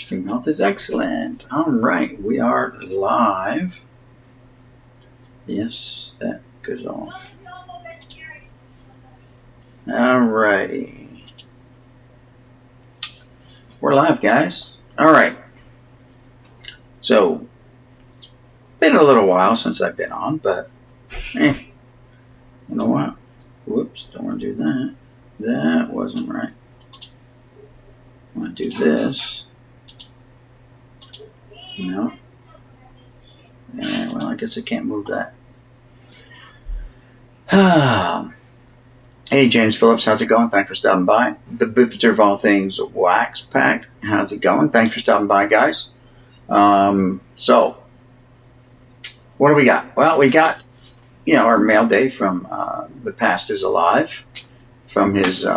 Stream health is excellent. All right, we are live. Yes, that goes off. All righty. We're live, guys. All right. So, been a little while since I've been on, but you know what? Whoops, don't want to do that. That wasn't right. I want to do this. No. Yeah, well, I guess I can't move that. Hey, James Phillips, how's it going? Thanks for stopping by. The Bipster of all things Wax Pack, how's it going? Thanks for stopping by, guys. So, what do we got? Well, we got, our mail day from The Past is Alive, from his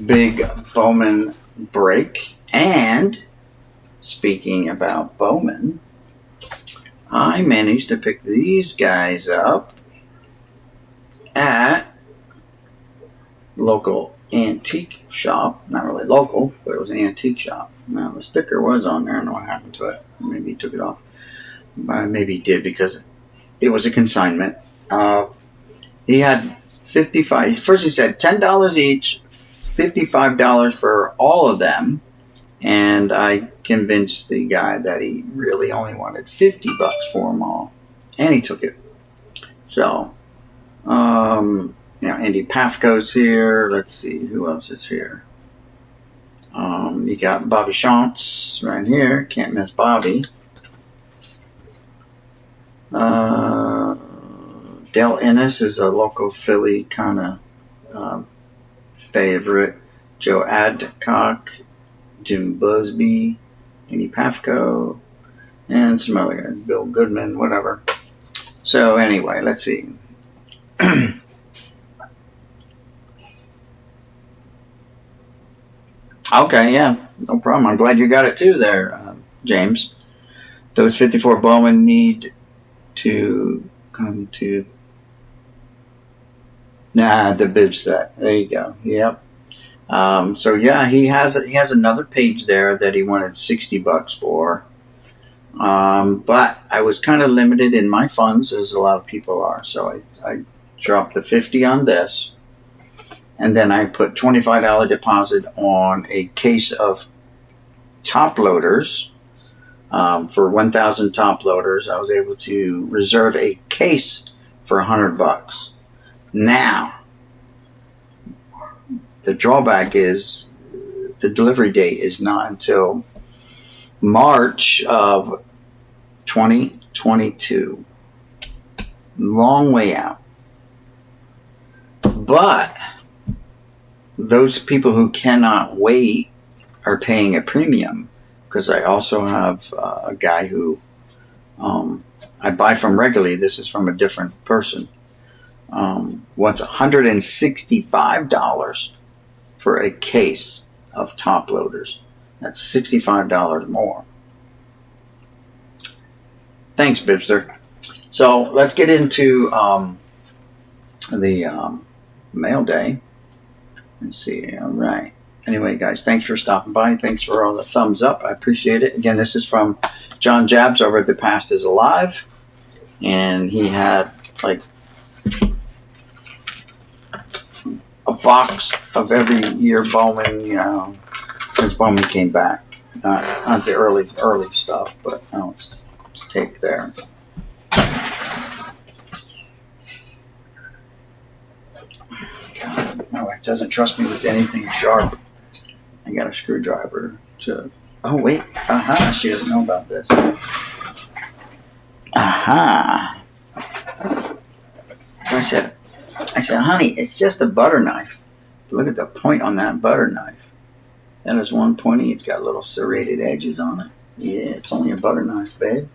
big Bowman break. And speaking about Bowman, I managed to pick these guys up at local antique shop. Not really local, but it was an antique shop. Now, the sticker was on there. I don't know what happened to it. Maybe he took it off. Maybe he did because it was a consignment. He had 55. First he said $10 each, $55 for all of them. And I convinced the guy that he really only wanted $50 for them all. And he took it. So, Andy Pafko's here. Let's see who else is here. You got Bobby Shantz right here. Can't miss Bobby. Dale Ennis is a local Philly kind of favorite. Joe Adcock, Jim Busby, Andy Pafko, and some other guys, Bill Goodman, whatever. So anyway, let's see. Okay, yeah, no problem. I'm glad you got it too there, James. Those 54 Bowman need to come to the bib set. There you go. Yep. So yeah, he has another page there that he wanted $60 for. But I was kind of limited in my funds, as a lot of people are. So I dropped the $50 on this. And then I put $25 deposit on a case of top loaders. For 1,000 top loaders, I was able to reserve a case for $100. Now, the drawback is the delivery date is not until March of 2022. Long way out. But those people who cannot wait are paying a premium, because I also have a guy who I buy from regularly. This is from a different person. Wants $165 for a case of top loaders. That's $65 more. Thanks, Bibster. So let's get into the mail day. Let's see. All right. Anyway, guys, thanks for stopping by. Thanks for all the thumbs up. I appreciate it. Again, this is from John Jabs over at The Past is Alive. And he had like a box of every year Bowman, since Bowman came back. Not the early stuff, but it's tape there. God, my wife doesn't trust me with anything sharp. I got a screwdriver to... Oh, wait. Aha. She doesn't know about this. Aha. So I said, honey, it's just a butter knife. Look at the point on that butter knife. That is 120. It's got little serrated edges on it. Yeah, it's only a butter knife, babe.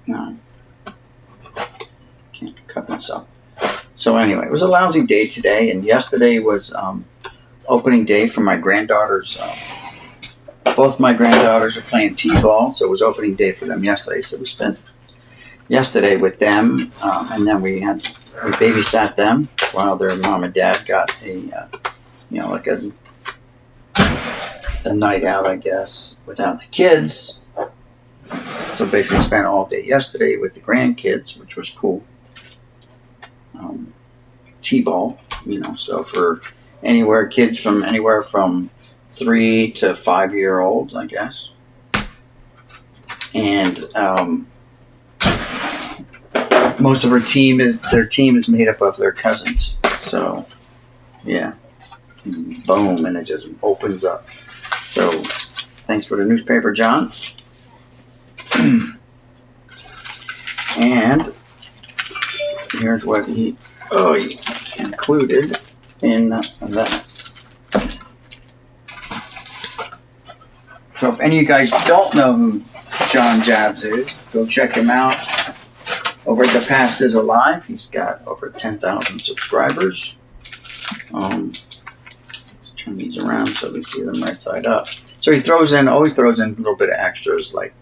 No. Can't cut myself. So anyway, it was a lousy day today, and yesterday was opening day for my granddaughters. Both my granddaughters are playing t-ball, so it was opening day for them yesterday. So we spent yesterday with them, and then we babysat them while their mom and dad got a the night out, I guess, without the kids. So basically spent all day yesterday with the grandkids, which was cool. T-ball, so for kids from anywhere from 3 to 5 year olds, I guess. And most of their team is made up of their cousins. So yeah, boom, and it just opens up. So thanks for the newspaper, John. And here's what he included in that. So if any of you guys don't know who John Jabs is, go check him out over at The Past Is Alive. He's got over 10,000 subscribers. Let's turn these around so we see them right side up. So he always throws in a little bit of extras like,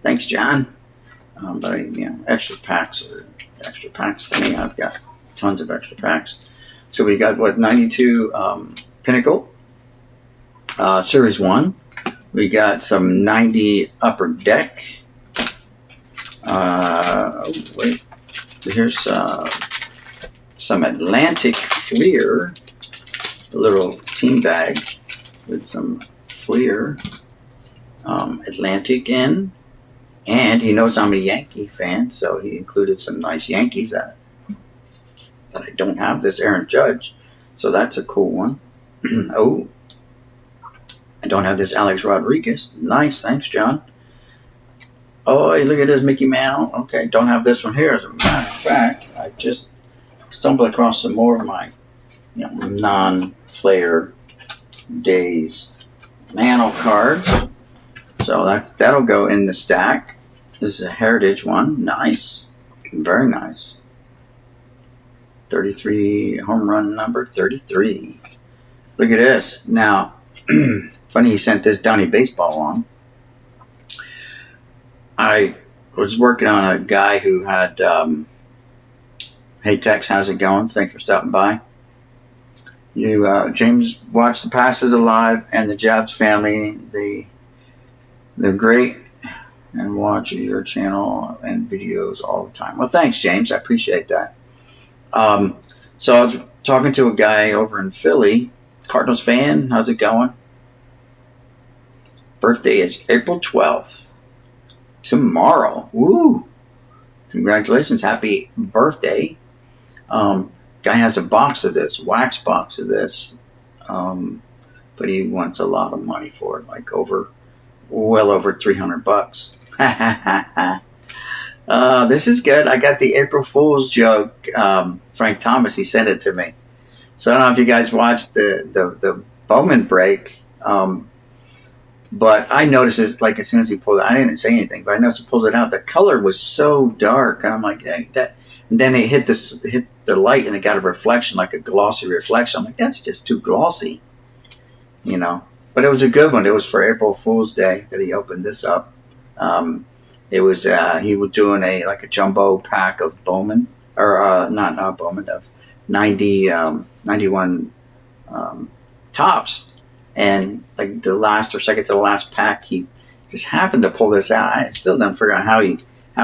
thanks, John. But extra packs to me. I've got tons of extra packs. So we got 92 Pinnacle Series 1. We got some 90 Upper Deck. Here's some Atlantic Fleer, a little team bag with some Fleer Atlantic in. And he knows I'm a Yankee fan, so he included some nice Yankees that I don't have. This Aaron Judge, so that's a cool one. Oh, I don't have this Alex Rodriguez. Nice, thanks, John. Oh, look at this Mickey Mantle. Okay, don't have this one here. As a matter of fact, I just stumbled across some more of my non-player days Mantle cards. So that'll go in the stack. This is a Heritage one. Nice. Very nice. 33, home run number 33. Look at this. Now, funny he sent this Donnie Baseball on. I was working on a guy who had, hey Tex, how's it going? Thanks for stopping by. James watched The Past Is Alive and the Jabs family. They're great and watch your channel and videos all the time. Well, thanks, James. I appreciate that. So I was talking to a guy over in Philly, Cardinals fan. How's it going? Birthday is April 12th. Tomorrow. Woo! Congratulations. Happy birthday. Guy has a box of this, wax box of this. But he wants a lot of money for it, like well over $300. This is good. I got the April Fool's joke. Frank Thomas, he sent it to me. So I don't know if you guys watched the Bowman break, but I noticed it like as soon as he pulled it. I didn't say anything, but I noticed he pulled it out. The color was so dark, and I'm like, hey, that. And then it hit the light, and it got a reflection, like a glossy reflection. I'm like, that's just too glossy, But it was a good one. It was for April Fool's Day that he opened this up. It was he was doing a jumbo pack of Bowman, or not Bowman, of 91 tops, and like the last or second to the last pack, he just happened to pull this out. I still don't figure out how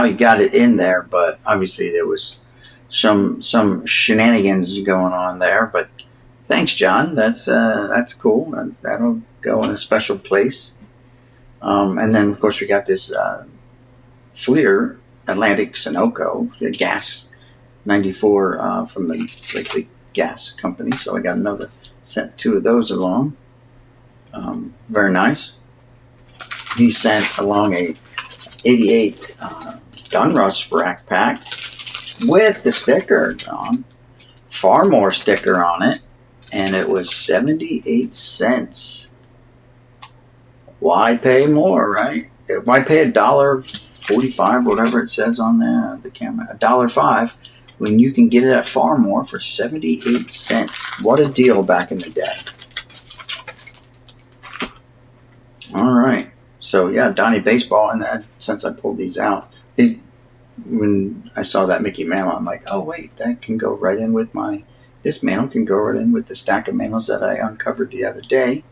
he got it in there, but obviously there was some shenanigans going on there. But thanks, John. That's cool. That'll go in a special place. And then of course we got this Fleer Atlantic Sunoco, the gas 94 from the gas company. So I got sent 2 of those along. Very nice. He sent along a 88 Donruss rack pack with the sticker on, Farmore sticker on it, and it was 78 cents. Why pay more, right? Why pay $1.45, whatever it says on the camera, $1.05, when you can get it at Farmore for 78 cents. What a deal back in the day. All right. So yeah, Donnie Baseball, and since I pulled these out, when I saw that Mickey Mantle, I'm like, oh wait, that can go right in with this mantle can go right in with the stack of mantles that I uncovered the other day.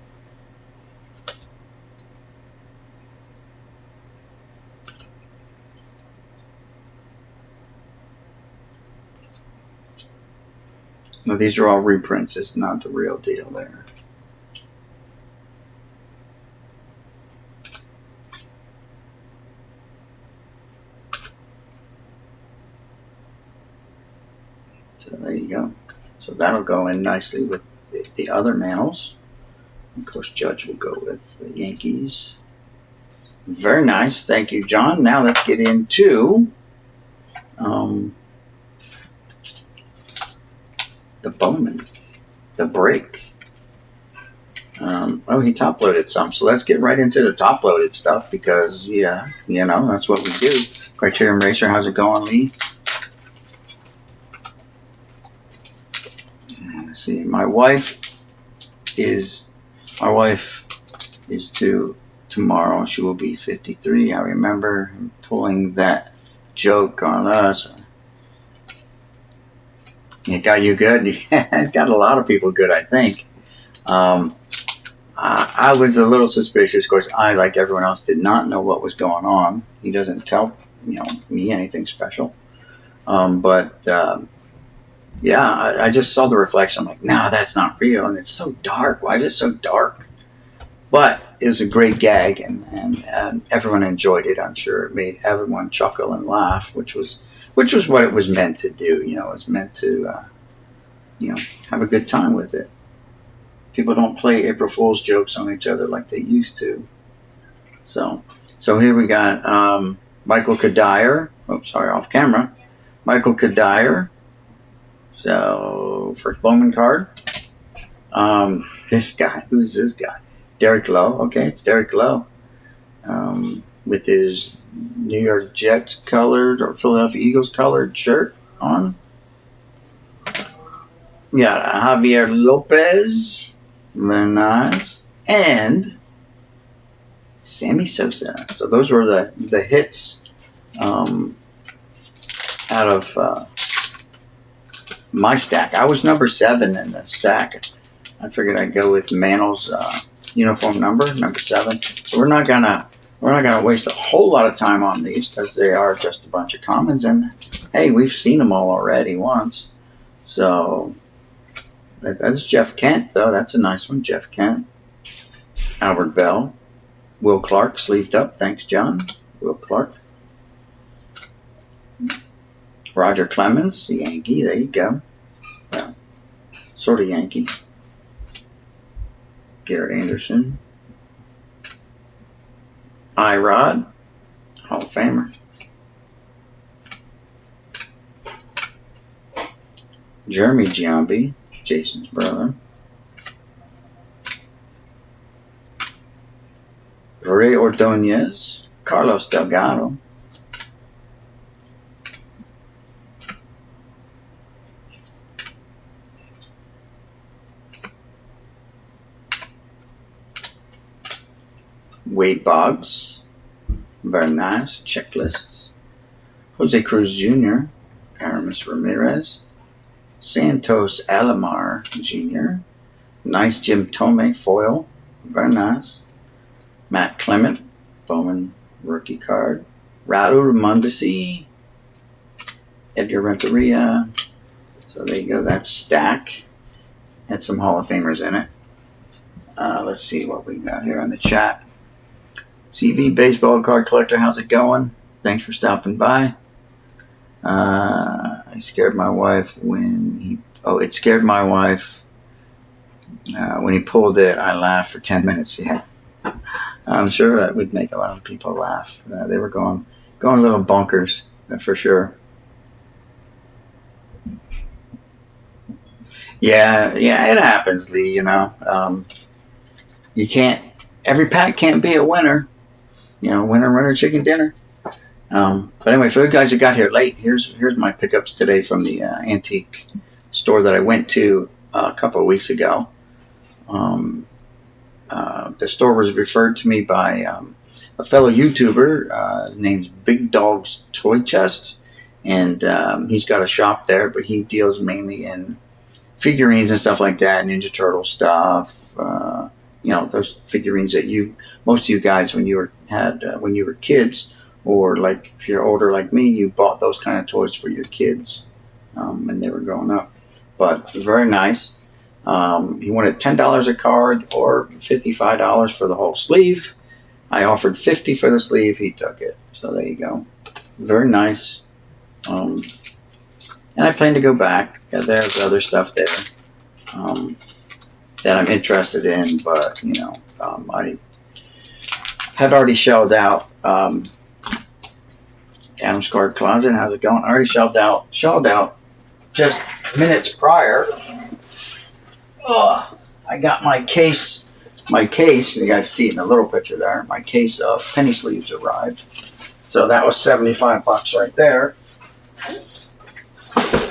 No, these are all reprints. It's not the real deal there. So there you go. So that'll go in nicely with the other Mantle. Of course, Judge will go with the Yankees. Very nice. Thank you, John. Now let's get into the Bowman, the break. He top loaded some. So let's get right into the top loaded stuff because, yeah, that's what we do. Criterion Racer, how's it going, Lee? Let's see. My wife is due tomorrow. She will be 53. I remember him pulling that joke on us. It got you good? It got a lot of people good, I think. I was a little suspicious. Of course, I, like everyone else, did not know what was going on. He doesn't tell me anything special. I just saw the reflection. I'm like, no, that's not real. And it's so dark. Why is it so dark? But it was a great gag, and everyone enjoyed it. I'm sure it made everyone chuckle and laugh, which was what it was meant to do. It was meant to, have a good time with it. People don't play April Fool's jokes on each other like they used to. So here we got Michael Kadire. Oh, sorry, off camera. Michael Kadire. So first Bowman card. This guy. Who's this guy? Derek Lowe. Okay, it's Derek Lowe. With his New York Jets colored or Philadelphia Eagles colored shirt on. We got Javier Lopez. Very nice. And Sammy Sosa. So those were the hits out of my stack. I was number 7 in the stack. I figured I'd go with Mantle's uniform number 7. So we're not gonna waste a whole lot of time on these because they are just a bunch of commons. And hey, we've seen them all already once. So that's Jeff Kent, though. That's a nice one, Jeff Kent. Albert Bell. Will Clark, sleeved up. Thanks, John. Will Clark. Roger Clemens, Yankee. There you go. Well, sort of Yankee. Garrett Anderson. Irod, Hall of Famer. Jeremy Giambi, Jason's brother. Ray Ordonez, Carlos Delgado. Wade Boggs, very nice, checklists. Jose Cruz Jr., Aramis Ramirez. Santos Alomar Jr., nice Jim Thome foil, very nice. Matt Clement, Bowman rookie card. Raul Mondesi, Edgar Renteria. So there you go, that's stack. Had some Hall of Famers in it. Let's see what we got here on the chat. CV Baseball Card Collector, how's it going? Thanks for stopping by. I scared my wife it scared my wife when he pulled it. I laughed for 10 minutes. Yeah, I'm sure that would make a lot of people laugh. They were going a little bonkers for sure. Yeah, it happens, Lee. You can't. Every pack can't be a winner. Winner, chicken dinner. But anyway, for the guys who got here late, here's my pickups today from the antique store that I went to a couple of weeks ago. The store was referred to me by a fellow YouTuber named Big Dog's Toy Chest, and he's got a shop there, but he deals mainly in figurines and stuff like that, Ninja Turtle stuff. Those figurines that most of you guys when you were kids. Or like if you're older like me, you bought those kind of toys for your kids when they were growing up. but very nice. He wanted $10 a card or $55 for the whole sleeve. I offered $50 for the sleeve. He took it. So there you go. Very nice. And I plan to go back. Yeah, there's other stuff there that I'm interested in, but I had already shelled out. Adam's Card Closet, how's it going? I already shelled out just minutes prior. Oh, I got my case, you guys see it in the little picture there, my case of penny sleeves arrived. So that was $75 right there.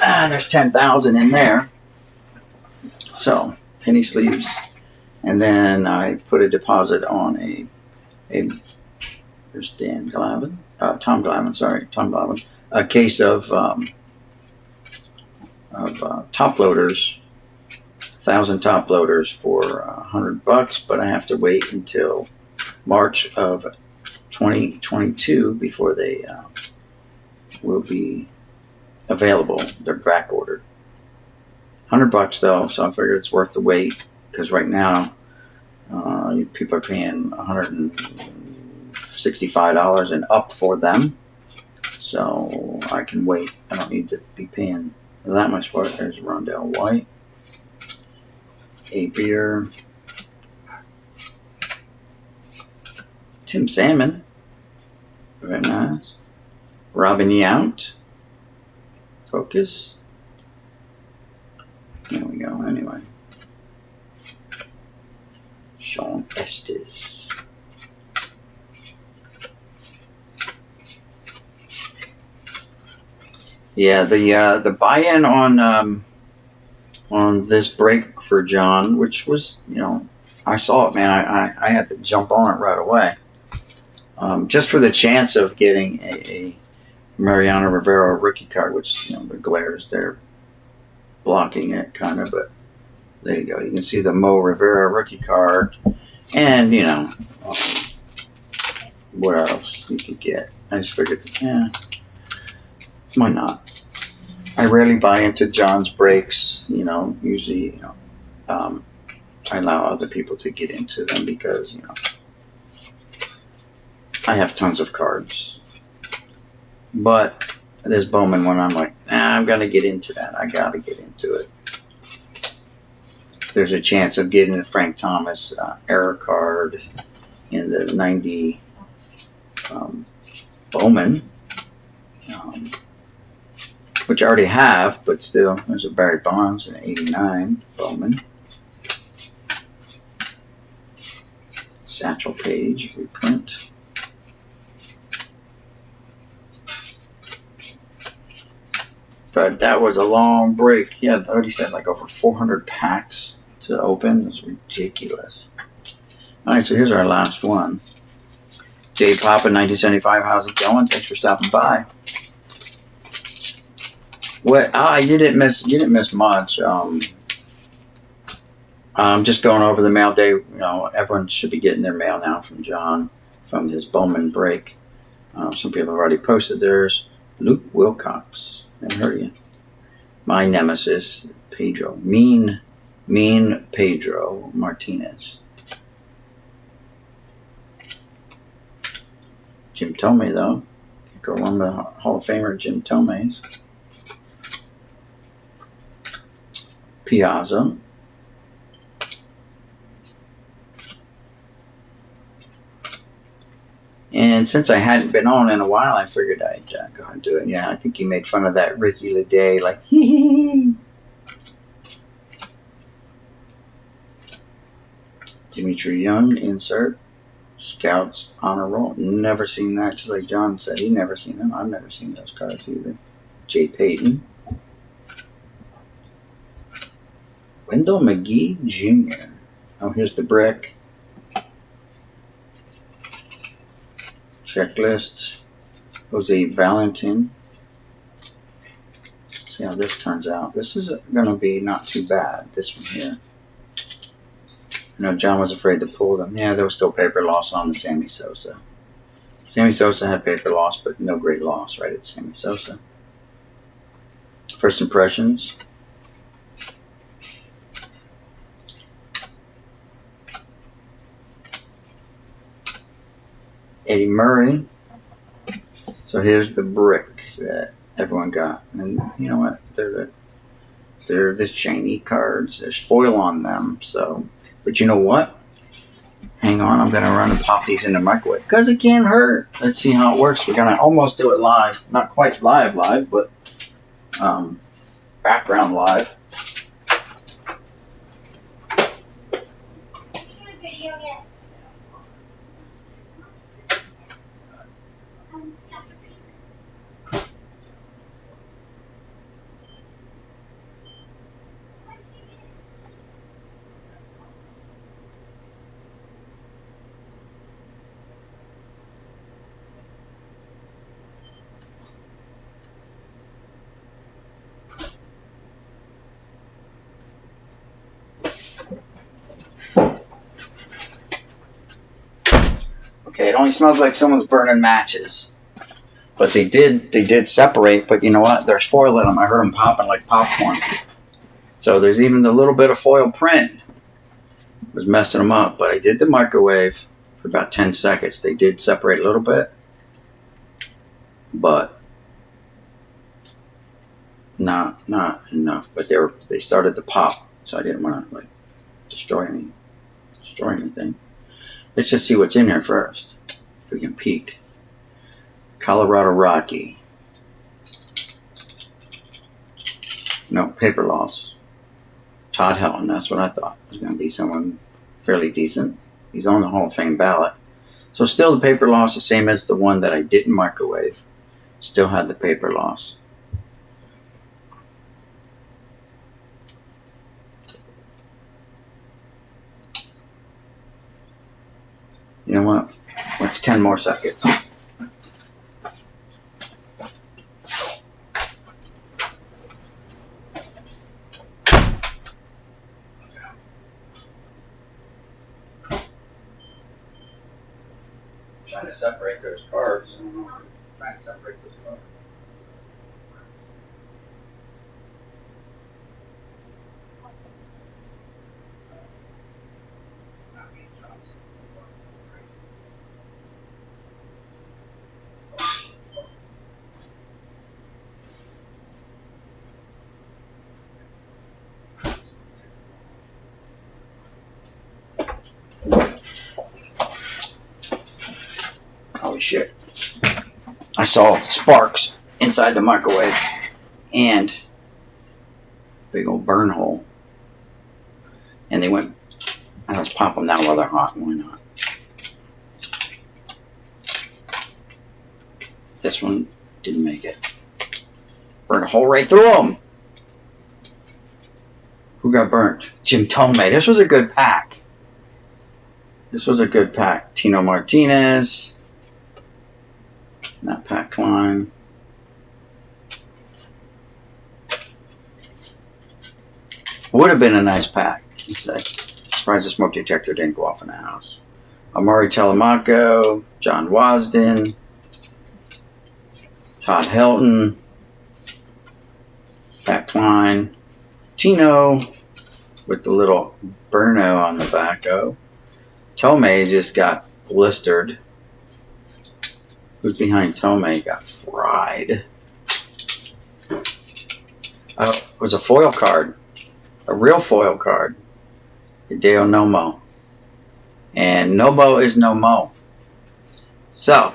And there's 10,000 in there. So penny sleeves. And then I put a deposit on there's Dan Glavin. Tom Glavin, a case of top loaders, 1,000 top loaders for $100, but I have to wait until March of 2022 before they will be available. They're back ordered. $100 though, so I figured it's worth the wait because right now people are paying $165 and up for them, so I can wait. I don't need to be paying that much for it. There's Rondell White, a beer, Tim Salmon, very nice, Robin Yount, focus. There we go. Anyway, Sean Estes. Yeah, the buy-in on this break for John, which was, I saw it, man. I had to jump on it right away, just for the chance of getting a Mariano Rivera rookie card, which the glares there blocking it kind of, but there you go. You can see the Mo Rivera rookie card, and what else you could get. I just figured, why not? I rarely buy into John's breaks, usually, I allow other people to get into them because, I have tons of cards. But this Bowman one, I'm like, I'm going to get into that. I got to get into it. There's a chance of getting a Frank Thomas error card in the 90 Bowman. Which I already have, but still, there's a Barry Bonds in 89 Bowman. Satchel Paige reprint. But that was a long break. Yeah, I already said like over 400 packs to open. It was ridiculous. All right, so here's our last one. J Papa 1975. How's it going? Thanks for stopping by. What? You didn't miss much. I'm just going over the mail day. Everyone should be getting their mail now from John from his Bowman break. Some people have already posted theirs. Luke Wilcox. Never heard of you. My nemesis, Pedro. Mean Pedro Martinez. Jim Thome, though. Can't go wrong with Hall of Famer Jim Thome's. Piazza. And since I hadn't been on in a while, I figured I'd go and do it. Yeah, I think you made fun of that Ricky Leday, like, hee. Dimitri Young, insert. Scouts honor roll. Never seen that. Just like John said, he never seen them. I've never seen those cards either. Jay Payton. Wendell McGee Jr. Oh, here's the brick. Checklists. Jose Valentin. See how this turns out. This is going to be not too bad, this one here. John was afraid to pull them. Yeah, there was still paper loss on the Sammy Sosa. Sammy Sosa had paper loss, but no great loss, right? It's Sammy Sosa. First impressions. Eddie Murray. So here's the brick that everyone got. And you know what? They're the shiny cards. There's foil on them. So, but you know what? Hang on, I'm gonna run and pop these in the microwave because it can't hurt. Let's see how it works. We're gonna almost do it live. Not quite live, but background live. Okay, it only smells like someone's burning matches. But they did separate, but you know what? There's foil in them. I heard them popping like popcorn. So there's even the little bit of foil print. It was messing them up, but I did the microwave for about 10 seconds. They did separate a little bit, but not enough. But they started to pop, so I didn't want to destroy anything. Let's just see what's in here first. If we can peek. Colorado Rocky. No, Paper Loss. Todd Helton, that's what I thought. It was going to be someone fairly decent. He's on the Hall of Fame ballot. So still the Paper Loss, the same as the one that I didn't microwave. Still had the Paper Loss. You know what? Let's 10 more seconds. Trying to separate those cards. Trying to separate those cards. Holy shit. I saw sparks inside the microwave and big old burn hole. And they went, let's pop them now while they're hot. Why not? This one didn't make it. Burned a hole right through them. Who got burnt? Jim Thome. This was a good pack. Tino Martinez. Not Pat Klein. Would have been a nice pack. Surprised the smoke detector didn't go off in the house. Amari Telemaco, John Wasden, Todd Helton, Pat Klein, Tino with the little Burno on the back. Thome just got blistered. Who's behind Thome got fried. Oh, it was a foil card. A real foil card. Hideo Nomo. And Nomo is no mo. So,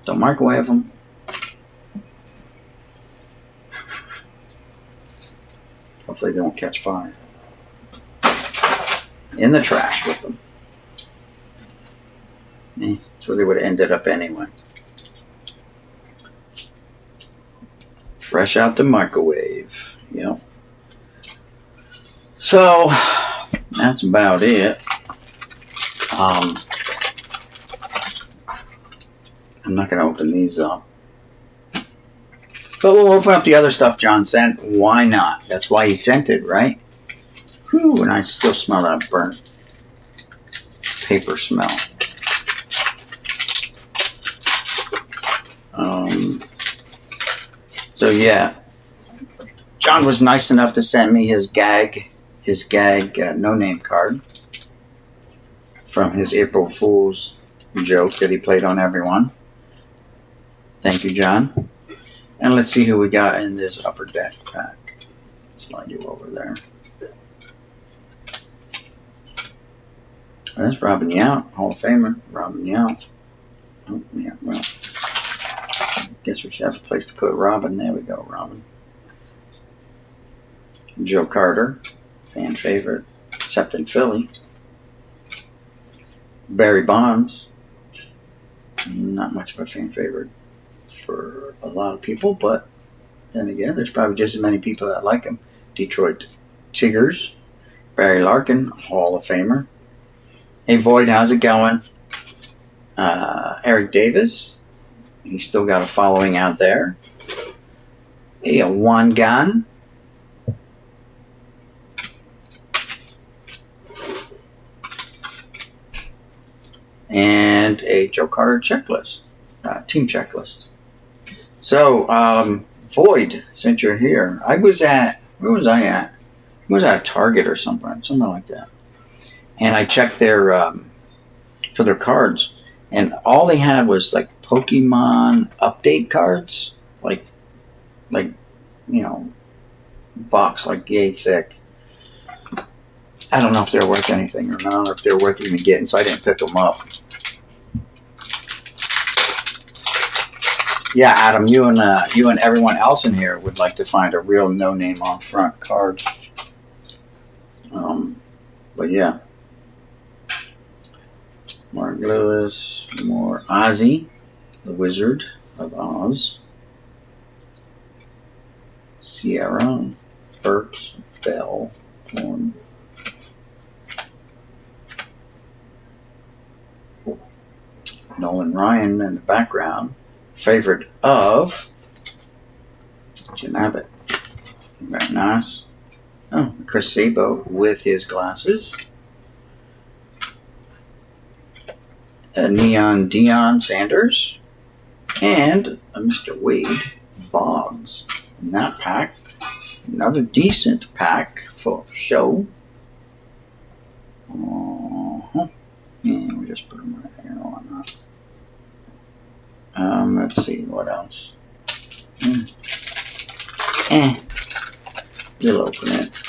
don't microwave them. Hopefully they don't catch fire. In the trash with them. That's where they would have ended up anyway. Fresh out the microwave. Yep. So, that's about it. I'm not going to open these up. But we'll open up the other stuff John sent. Why not? That's why he sent it, right? Whew, and I still smell that burnt paper smell. So yeah, John was nice enough to send me his gag no name card from his April Fool's joke that he played on everyone. Thank you, John. And let's see who we got in this Upper Deck pack. Slide you over there. That's Robin Yount, Hall of Famer. Robin Yount. Oh, yeah, well, I guess we should have a place to put Robin. There we go, Robin. Joe Carter, fan favorite, except in Philly. Barry Bonds, not much of a fan favorite for a lot of people, but then again, there's probably just as many people that like him. Detroit Tigers, Barry Larkin, Hall of Famer. Hey Void, how's it going? Eric Davis, he's still got a following out there. Hey, Juan Gan. And a Joe Carter checklist, team checklist. So, Void, since you're here, where was I at? I was at Target or something like that. And I checked their, for their cards, and all they had was like Pokemon update cards, like, box like yay thick. I don't know if they're worth anything or not, or if they're worth even getting, so I didn't pick them up. Yeah, Adam, you and everyone else in here would like to find a real no-name on front card. But yeah. Mark Lewis, more Ozzy, the Wizard of Oz. Sierra, Burks, Bell, Thorne. Nolan Ryan in the background. Favorite of Jim Abbott. Very nice. Oh, Chris Sabo with his glasses. Neon Deion Sanders. And Mr. Wade Boggs. In that pack. Another decent pack for show. Yeah, we just put them right here. Why not? Let's see, what else? We'll open it.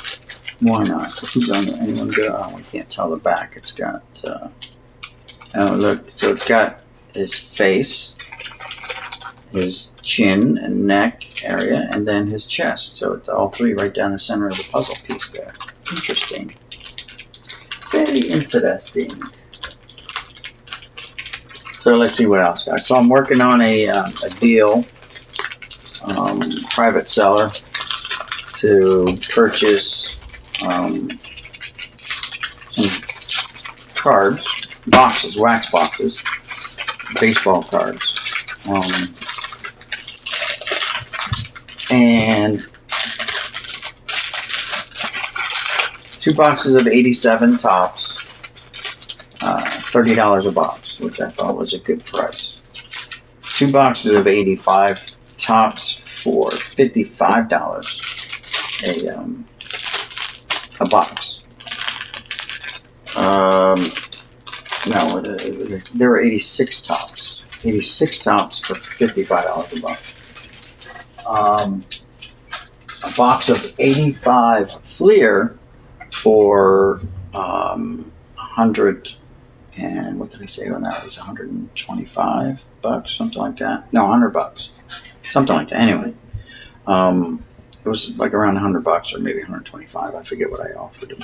Why not? Who's on there? Anyone good? Oh, we can't tell the back. It's got, oh, look. So it's got his face, his chin and neck area, and then his chest. So it's all three right down the center of the puzzle piece there. Interesting. Very interesting. So let's see what else, guys. So I'm working on a deal, private seller, to purchase some cards, boxes, wax boxes, baseball cards, and 2 boxes of 87 tops, $30 a box, which I thought was a good price. 2 boxes of 85 tops for $55 a box. No, there were 86 tops. 86 tops for $55 a box. A box of 85 Fleer for 100. And what did I say on that? It was $125, something like that. No, $100, something like that. Anyway, it was like around $100 or maybe $125. I forget what I offered him.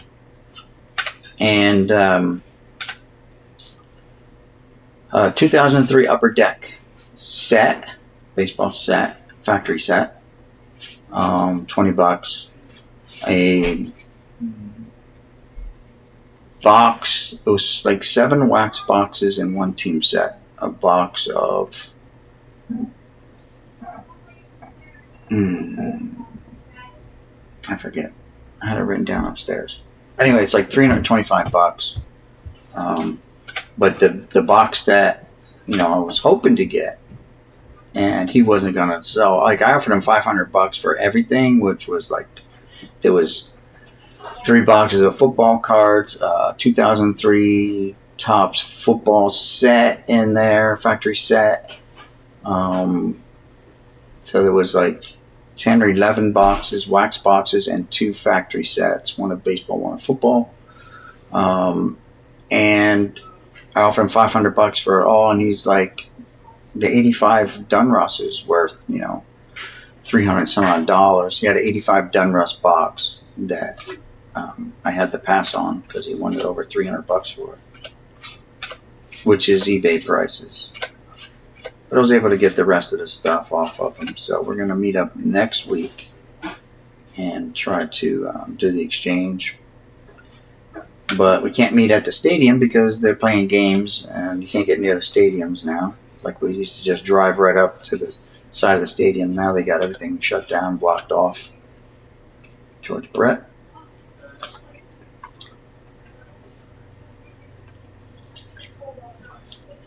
And 2003 Upper Deck set, baseball set, factory set, $20. A box, it was like 7 wax boxes in one team set. A box of I forget. I had it written down upstairs. Anyway, it's like $325. But the box that I was hoping to get, and he wasn't gonna sell. Like I offered him $500 for everything, which was like there was 3 boxes of football cards, 2003 Topps football set in there, factory set. So there was like 10 or 11 boxes, wax boxes, and 2 factory sets, one of baseball, one of football. And I offered him $500 for it all, and he's like, the 85 Dunruss is worth, $300 some odd dollars. He had an 85 Dunruss box that I had to pass on because he wanted over $300 for it, which is eBay prices. But I was able to get the rest of the stuff off of him. So we're going to meet up next week and try to do the exchange. But we can't meet at the stadium because they're playing games and you can't get near the stadiums now. Like we used to just drive right up to the side of the stadium. Now they got everything shut down, blocked off. George Brett.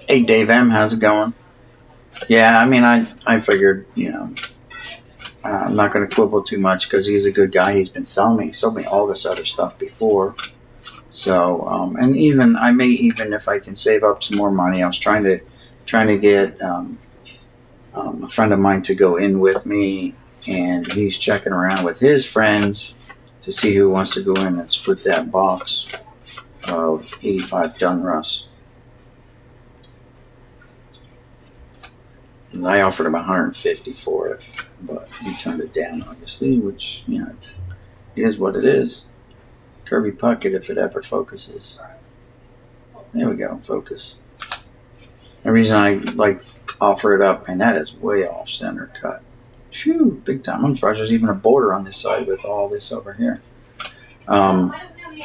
Hey, Dave M., how's it going? Yeah, I mean, I figured, I'm not going to quibble too much because he's a good guy. He's been selling me. He sold me all this other stuff before. So, and even, I may even, if I can save up some more money, I was trying to get a friend of mine to go in with me, and he's checking around with his friends to see who wants to go in and split that box of 85 Dunruss. And I offered him $150 for it, but he turned it down, obviously, which, it is what it is. Kirby Puckett, if it ever focuses. There we go, focus. The reason I, offer it up, and that is way off center cut. Phew, big time. I'm surprised there's even a border on this side with all this over here.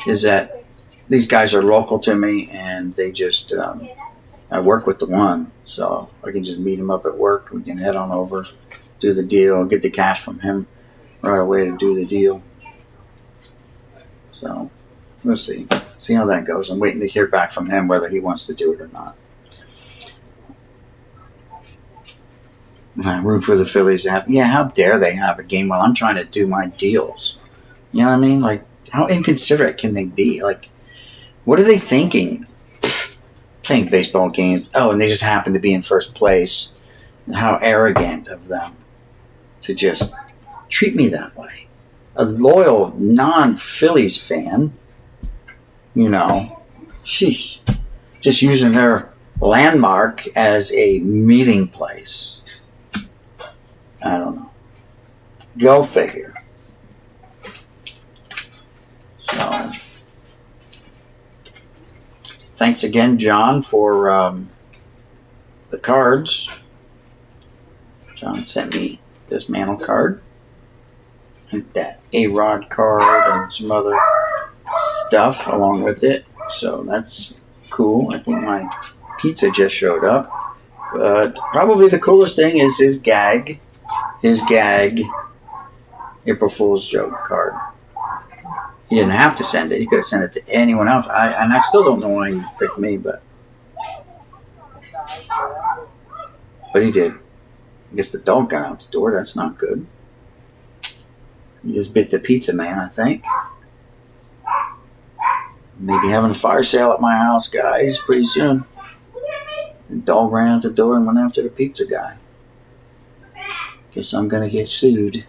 Is that these guys are local to me, and they just... I work with the one, so I can just meet him up at work. We can head on over, do the deal, get the cash from him right away to do the deal. So we'll see how that goes. I'm waiting to hear back from him whether he wants to do it or not. I root for the Phillies to have. Yeah, how dare they have a game while I'm trying to do my deals? You know what I mean? Like, how inconsiderate can they be? Like, what are they thinking? Playing baseball games. Oh, and they just happen to be in first place. How arrogant of them to just treat me that way. A loyal non-Phillies fan, sheesh, just using their landmark as a meeting place. I don't know. Go figure. So, thanks again, John, for the cards. John sent me this Mantle card, and that A-Rod card, and some other stuff along with it. So that's cool. I think my pizza just showed up. But probably the coolest thing is his gag April Fool's joke card. He didn't have to send it. He could have sent it to anyone else. I still don't know why he picked me, but he did. I guess the dog got out the door. That's not good. He just bit the pizza man, I think. Maybe having a fire sale at my house, guys, pretty soon. The dog ran out the door and went after the pizza guy. Guess I'm going to get sued.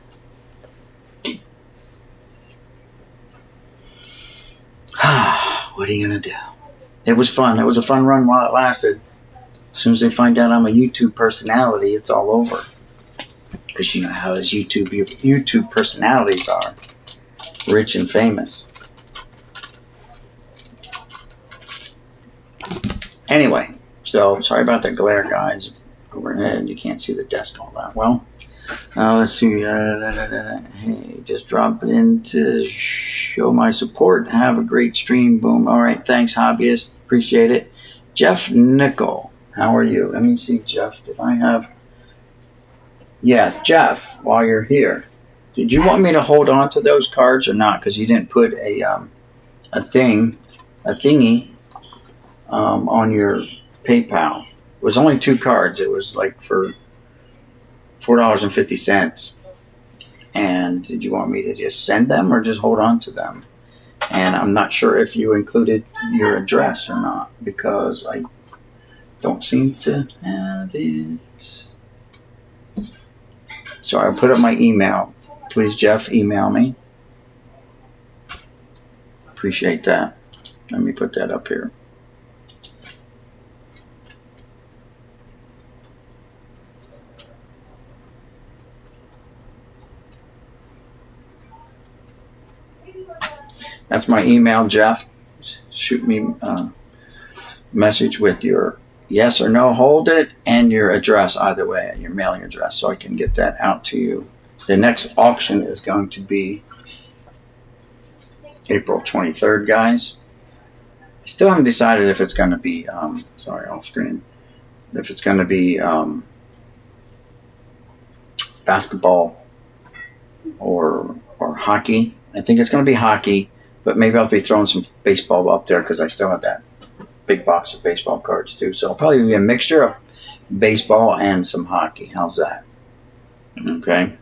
What are you going to do? It was fun. It was a fun run while it lasted. As soon as they find out I'm a YouTube personality, it's all over. Because you know how those YouTube personalities are. Rich and famous. Anyway, so sorry about the glare, guys. Overhead, you can't see the desk all that well. Let's see. Hey, just drop in to show my support. Have a great stream. Boom. All right. Thanks, hobbyist. Appreciate it. Jeff Nickel. How are you? Let me see, Jeff. Did I have... Yeah, Jeff, while you're here, did you want me to hold on to those cards or not? Because you didn't put a thingy on your PayPal. It was only 2 cards. It was like for $4.50. And did you want me to just send them or just hold on to them? And I'm not sure if you included your address or not, because I don't seem to have it. So I put up my email. Please, Jeff, email me. Appreciate that. Let me put that up here. That's my email, Jeff. Shoot me a message with your yes or no, hold it, and your address, either way, your mailing address, so I can get that out to you. The next auction is going to be April 23rd, guys. I still haven't decided if it's going to be, sorry, off screen, if it's going to be basketball or hockey. I think it's going to be hockey. But maybe I'll be throwing some baseball up there because I still have that big box of baseball cards too. So it'll probably be a mixture of baseball and some hockey. How's that? Okay.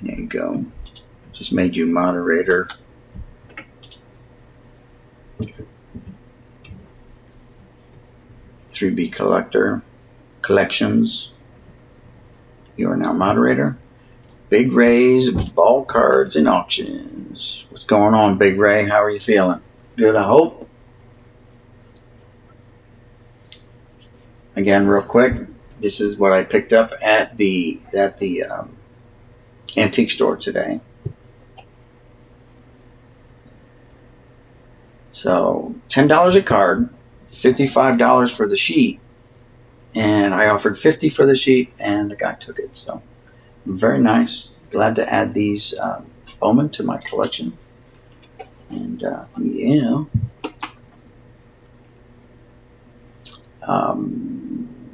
There you go. Just made you moderator. $3B collector. Collections. You are now moderator. Big Ray's ball cards and auctions. What's going on, Big Ray? How are you feeling? Good, I hope. Again, real quick, this is what I picked up at the antique store today. So $10 a card, $55 for the sheet. And I offered $50 for the sheet, and the guy took it. So, very nice. Glad to add these Bowman to my collection. And, yeah.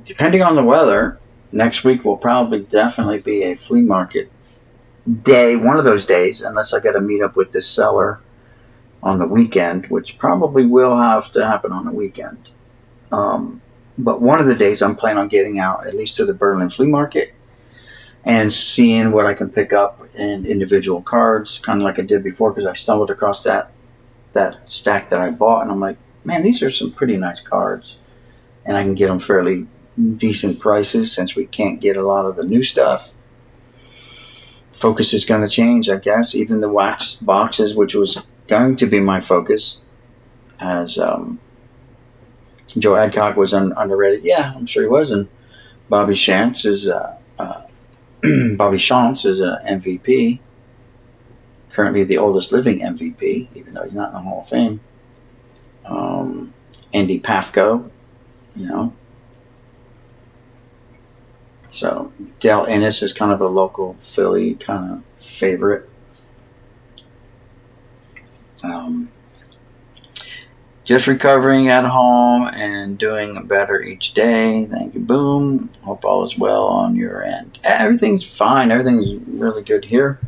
Depending on the weather, next week will probably definitely be a flea market day, one of those days, unless I got to meet up with this seller on the weekend, which probably will have to happen on the weekend. But one of the days I'm planning on getting out, at least to the Berlin Flea Market, and seeing what I can pick up in individual cards, kind of like I did before, because I stumbled across that stack that I bought, and I'm like, man, these are some pretty nice cards. And I can get them fairly decent prices since we can't get a lot of the new stuff. Focus is going to change, I guess. Even the wax boxes, which was going to be my focus, as Joe Adcock was underrated. Yeah, I'm sure he was. And Bobby Shantz is Bobby Shantz is an MVP. Currently the oldest living MVP, even though he's not in the Hall of Fame. Andy Pafko, you know. So Dale Ennis is kind of a local Philly kind of favorite. Just recovering at home and doing better each day. Thank you, Boom. Hope all is well on your end. Everything's fine. Everything's really good here.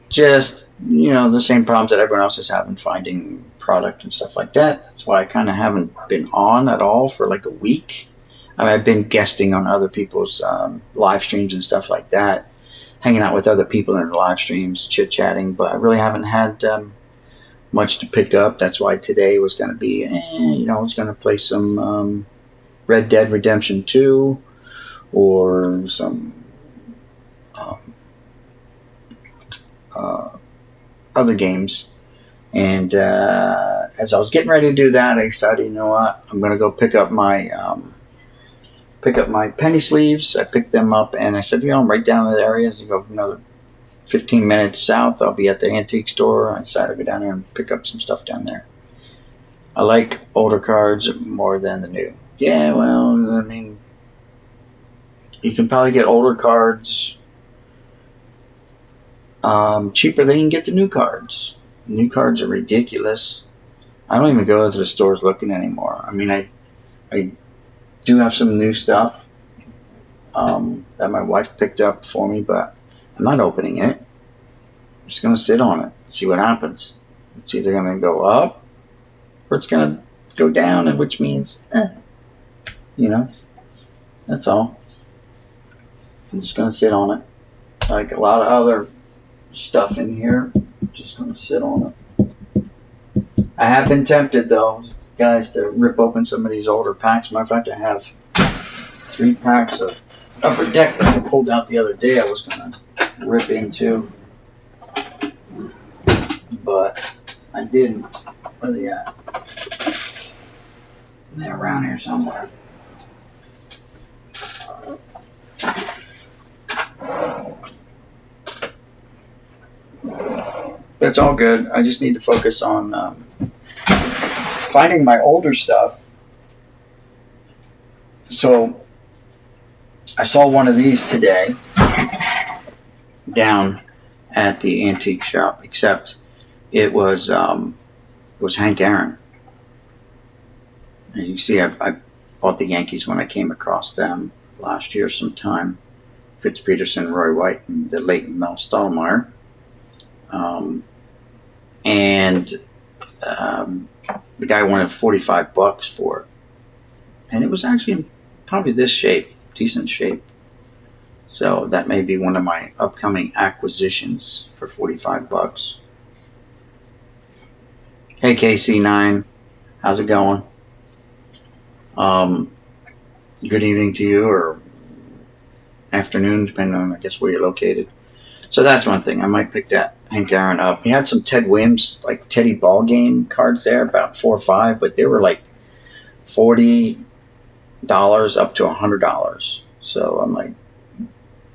Just, the same problems that everyone else is having finding product and stuff like that. That's why I kind of haven't been on at all for like a week. I mean, I've been guesting on other people's live streams and stuff like that, hanging out with other people in their live streams, chit-chatting, but I really haven't had much to pick up. That's why today was going to be, it's going to play some Red Dead Redemption 2 or some other games. And as I was getting ready to do that, I decided, you know what, I'm going to go pick up my penny sleeves. I picked them up, and I said, I'm right down in the area. You go another 15 minutes south, I'll be at the antique store. I decided to go down there and pick up some stuff down there. I like older cards more than the new. Yeah, well, I mean, you can probably get older cards cheaper than you can get the new cards. New cards are ridiculous. I don't even go to the stores looking anymore. I mean, I do have some new stuff that my wife picked up for me, but I'm not opening it. I'm just going to sit on it, see what happens. It's either going to go up or it's going to go down, and which means, That's all. I'm just going to sit on it. Like a lot of other stuff in here, just going to sit on it. I have been tempted, though, guys, to rip open some of these older packs. Matter of fact, I have 3 packs of Upper Deck that I pulled out the other day I was going to rip into. But I didn't. Where are they at? They're around here somewhere. But it's all good. I just need to focus on finding my older stuff. So I saw one of these today down at the antique shop, except it was Hank Aaron. As you see, I bought the Yankees when I came across them last year sometime. Fitz Peterson, Roy White, and the late Mel Stottlemyre. The guy wanted $45 for it. And it was actually in probably this shape, decent shape. So that may be one of my upcoming acquisitions for $45. Hey KC9, how's it going? Good evening to you, or afternoon, depending on, I guess, where you're located. So that's one thing. I might pick that Hank Aaron up. He had some Ted Williams, like Teddy Ball Game cards there, about 4 or 5, but they were like $40 up to $100. So I'm like,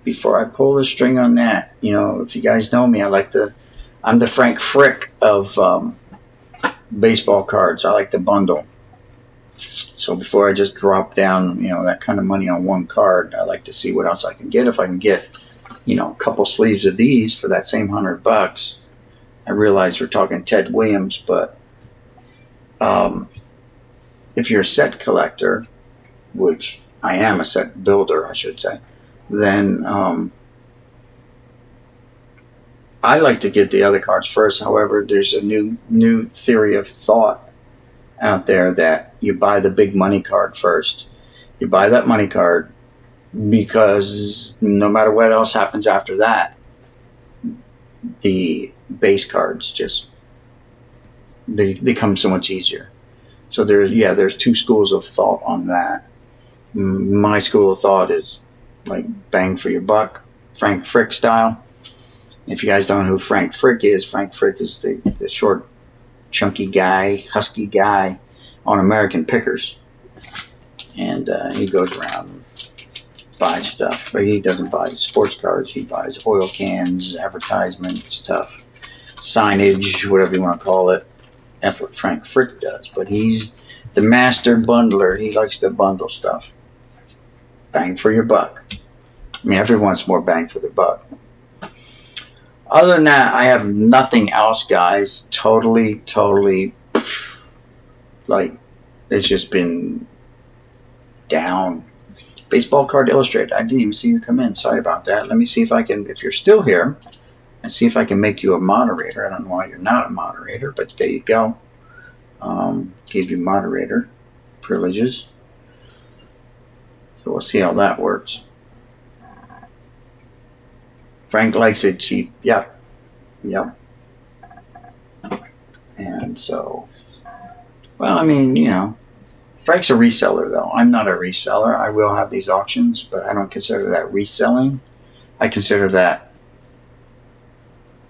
before I pull the string on that, if you guys know me, I'm the Frank Frick of baseball cards. I like to bundle. So before I just drop down, that kind of money on one card, I like to see what else I can get. If I can get, a couple sleeves of these for that same $100. I realize we're talking Ted Williams, but if you're a set collector, which I am a set builder, I should say, then I like to get the other cards first. However, there's a new theory of thought out there that you buy the big money card first. You buy that money card because no matter what else happens after that, the base cards just they come so much easier. So there's 2 schools of thought on that. My school of thought is like bang for your buck, Frank Frick style. If you guys don't know who Frank Frick is the short, chunky guy, husky guy on American Pickers. And he goes around and buys stuff. But he doesn't buy sports cards. He buys oil cans, advertisement stuff, signage, whatever you want to call it. That's what Frank Frick does. But he's the master bundler. He likes to bundle stuff. Bang for your buck. I mean, everyone's more bang for their buck. Other than that, I have nothing else, guys. Totally, like, it's just been down. Baseball Card Illustrated. I didn't even see you come in. Sorry about that. Let me see if you're still here, and see if I can make you a moderator. I don't know why you're not a moderator, but there you go. Give you moderator privileges. So we'll see how that works. Frank likes it cheap. Yep. And so, well, I mean, Frank's a reseller, though. I'm not a reseller. I will have these auctions, but I don't consider that reselling. I consider that,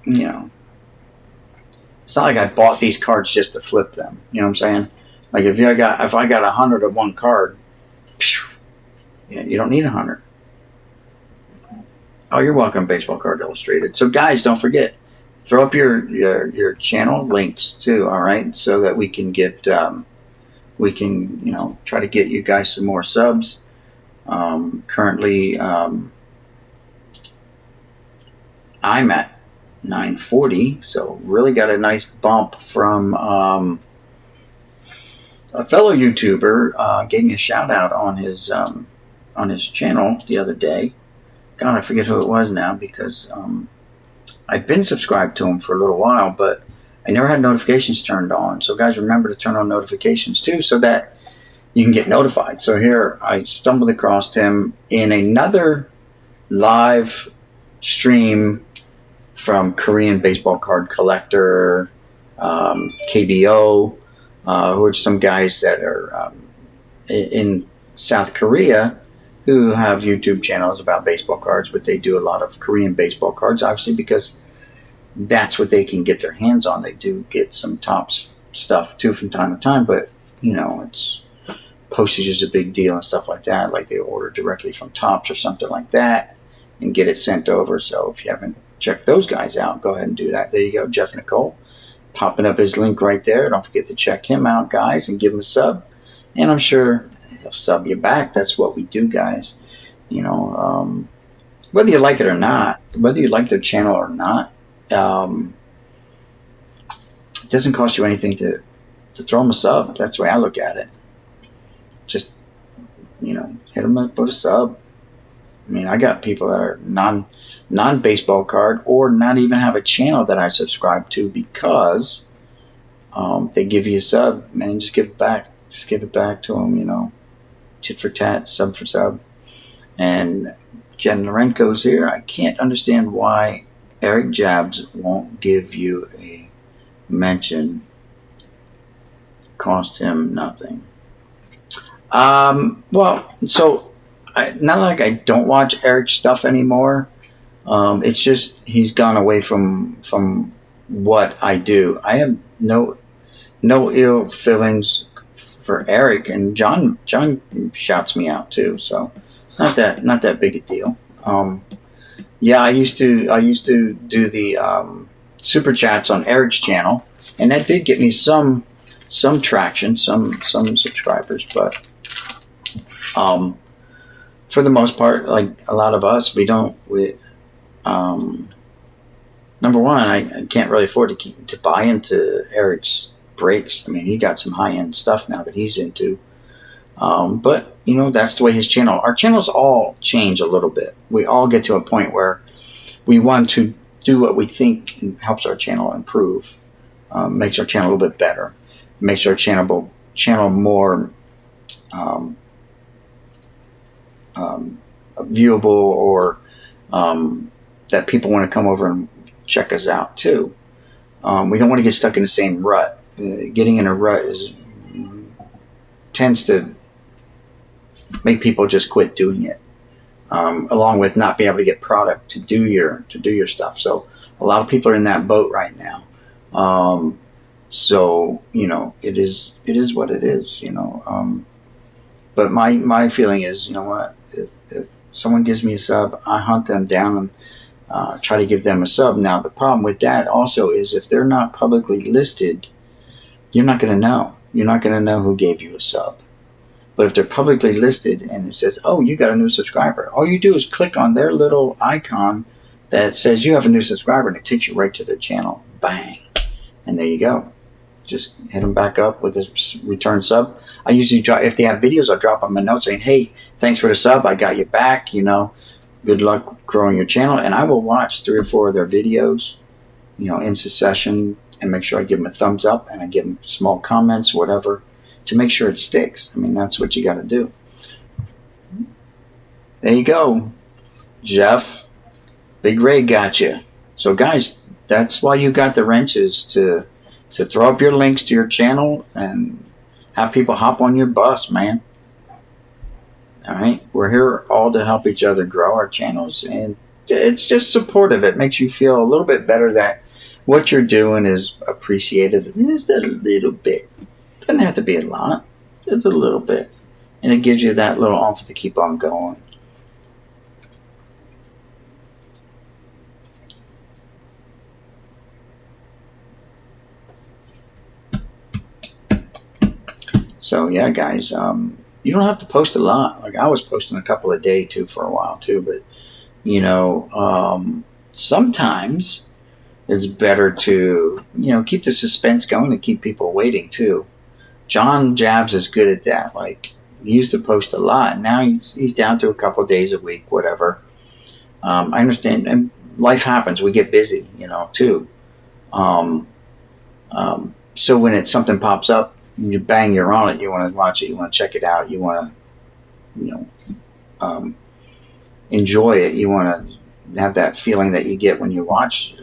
it's not like I bought these cards just to flip them. You know what I'm saying? Like if I got 100 of one card, you don't need 100. Oh, you're welcome, Baseball Card Illustrated. So, guys, don't forget, throw up your channel links too. All right, so that we can get try to get you guys some more subs. Currently, I'm at 940, so really got a nice bump from a fellow YouTuber. Gave me a shout out on his channel the other day. God, I forget who it was now, because I've been subscribed to him for a little while, but I never had notifications turned on. So guys, remember to turn on notifications too, so that you can get notified. So here I stumbled across him in another live stream from Korean Baseball Card Collector, KBO, who are some guys that are in South Korea who have YouTube channels about baseball cards, but they do a lot of Korean baseball cards, obviously, because that's what they can get their hands on. They do get some Topps stuff too from time to time, but it's postage is a big deal and stuff like that. Like they order directly from Topps or something like that and get it sent over. So if you haven't checked those guys out, go ahead and do that. There you go, Jeff Nicole, popping up his link right there. Don't forget to check him out, guys, and give him a sub. And I'm sure he'll sub you back. That's what we do, guys. Whether you like it or not, whether you like their channel or not, it doesn't cost you anything to throw them a sub. That's the way I look at it. Just, hit them up with a sub. I mean, I got people that are non-baseball card or not even have a channel that I subscribe to because they give you a sub. Man, just give it back. Just give it back to them, tit for tat, sub for sub. And Jen Lorenko's here. I can't understand why Eric Jabs won't give you a mention. Cost him nothing. Well, so not like I don't watch Eric's stuff anymore. It's just he's gone away from what I do. I have no ill feelings for Eric, and John shouts me out too. So it's not that big a deal. Yeah, I used to do the super chats on Eric's channel, and that did get me some traction, some subscribers, but for the most part, like a lot of us, number one, I can't really afford to buy into Eric's breaks. I mean, he got some high-end stuff now that he's into. But, that's the way our channels all change a little bit. We all get to a point where we want to do what we think helps our channel improve, makes our channel a little bit better, makes our channel more viewable, or that people want to come over and check us out too. We don't want to get stuck in the same rut. Getting in a rut tends to make people just quit doing it, along with not being able to get product to do your stuff. So a lot of people are in that boat right now. So it is what it is. But my feeling is, what, if someone gives me a sub, I hunt them down and try to give them a sub. Now the problem with that also is if they're not publicly listed, you're not going to know. You're not going to know who gave you a sub. But if they're publicly listed and it says, oh, you got a new subscriber, all you do is click on their little icon that says you have a new subscriber, and it takes you right to their channel. Bang. And there you go. Just hit them back up with a return sub. I usually if they have videos, I'll drop them a note saying, hey, thanks for the sub. I got you back. Good luck growing your channel. And I will watch 3 or 4 of their videos, in succession, and make sure I give them a thumbs up and I give them small comments, whatever, to make sure it sticks. I mean, that's what you got to do. There you go. Jeff, Big Ray got you. So, guys, that's why you got the wrenches, to throw up your links to your channel and have people hop on your bus, man. All right? We're here all to help each other grow our channels, and it's just supportive. It makes you feel a little bit better that what you're doing is appreciated just a little bit. Doesn't have to be a lot, just a little bit. And it gives you that little oomph to keep on going. So yeah, guys, you don't have to post a lot. Like I was posting a couple a day too for a while too, but sometimes it's better to keep the suspense going and keep people waiting too. John Jabs is good at that. Like he used to post a lot, and now he's down to a couple of days a week, whatever. I understand, and life happens. We get busy, too. So when something pops up, you bang, you're on it. You want to watch it. You want to check it out. You want to, enjoy it. You want to have that feeling that you get when you watch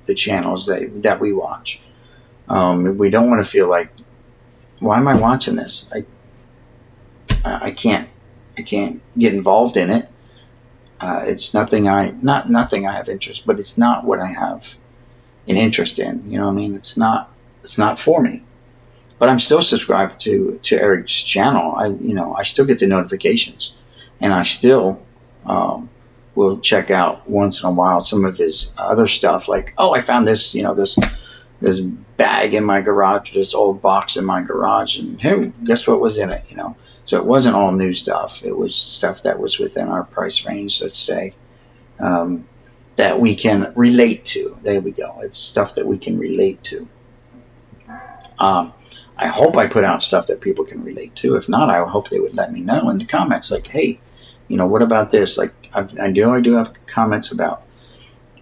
the channels that we watch. We don't want to feel like, why am I watching this? I can't get involved in it. It's nothing I have interest, but it's not what I have an interest in. You know what I mean? It's not for me. But I'm still subscribed to Eric's channel. I still get the notifications, and I still will check out once in a while some of his other stuff. Like, oh, I found this, this bag in my garage, this old box in my garage, and hey, guess what was in it? So it wasn't all new stuff. It was stuff that was within our price range, let's say, that we can relate to. There we go. It's stuff that we can relate to. I hope I put out stuff that people can relate to. If not, I hope they would let me know in the comments. Like, hey, what about this? Like, I do have comments about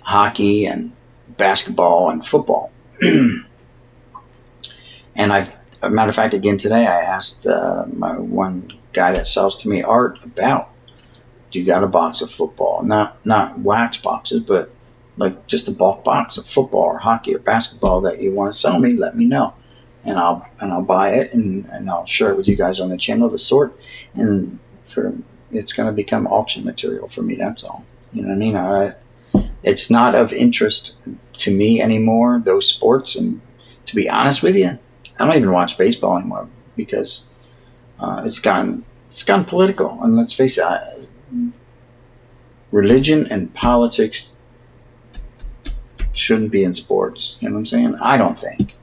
hockey and basketball and football. And as a matter of fact, again today, I asked my one guy that sells to me art about, do you got a box of football? Not wax boxes, but like just a bulk box of football or hockey or basketball that you want to sell me. Let me know, and I'll buy it and I'll share it with you guys on the channel, the sort, and it's going to become auction material for me. That's all. You know what I mean? It's not of interest to me anymore, those sports. And to be honest with you, I don't even watch baseball anymore because it's gone political. And let's face it, religion and politics shouldn't be in sports. You know what I'm saying? I don't think.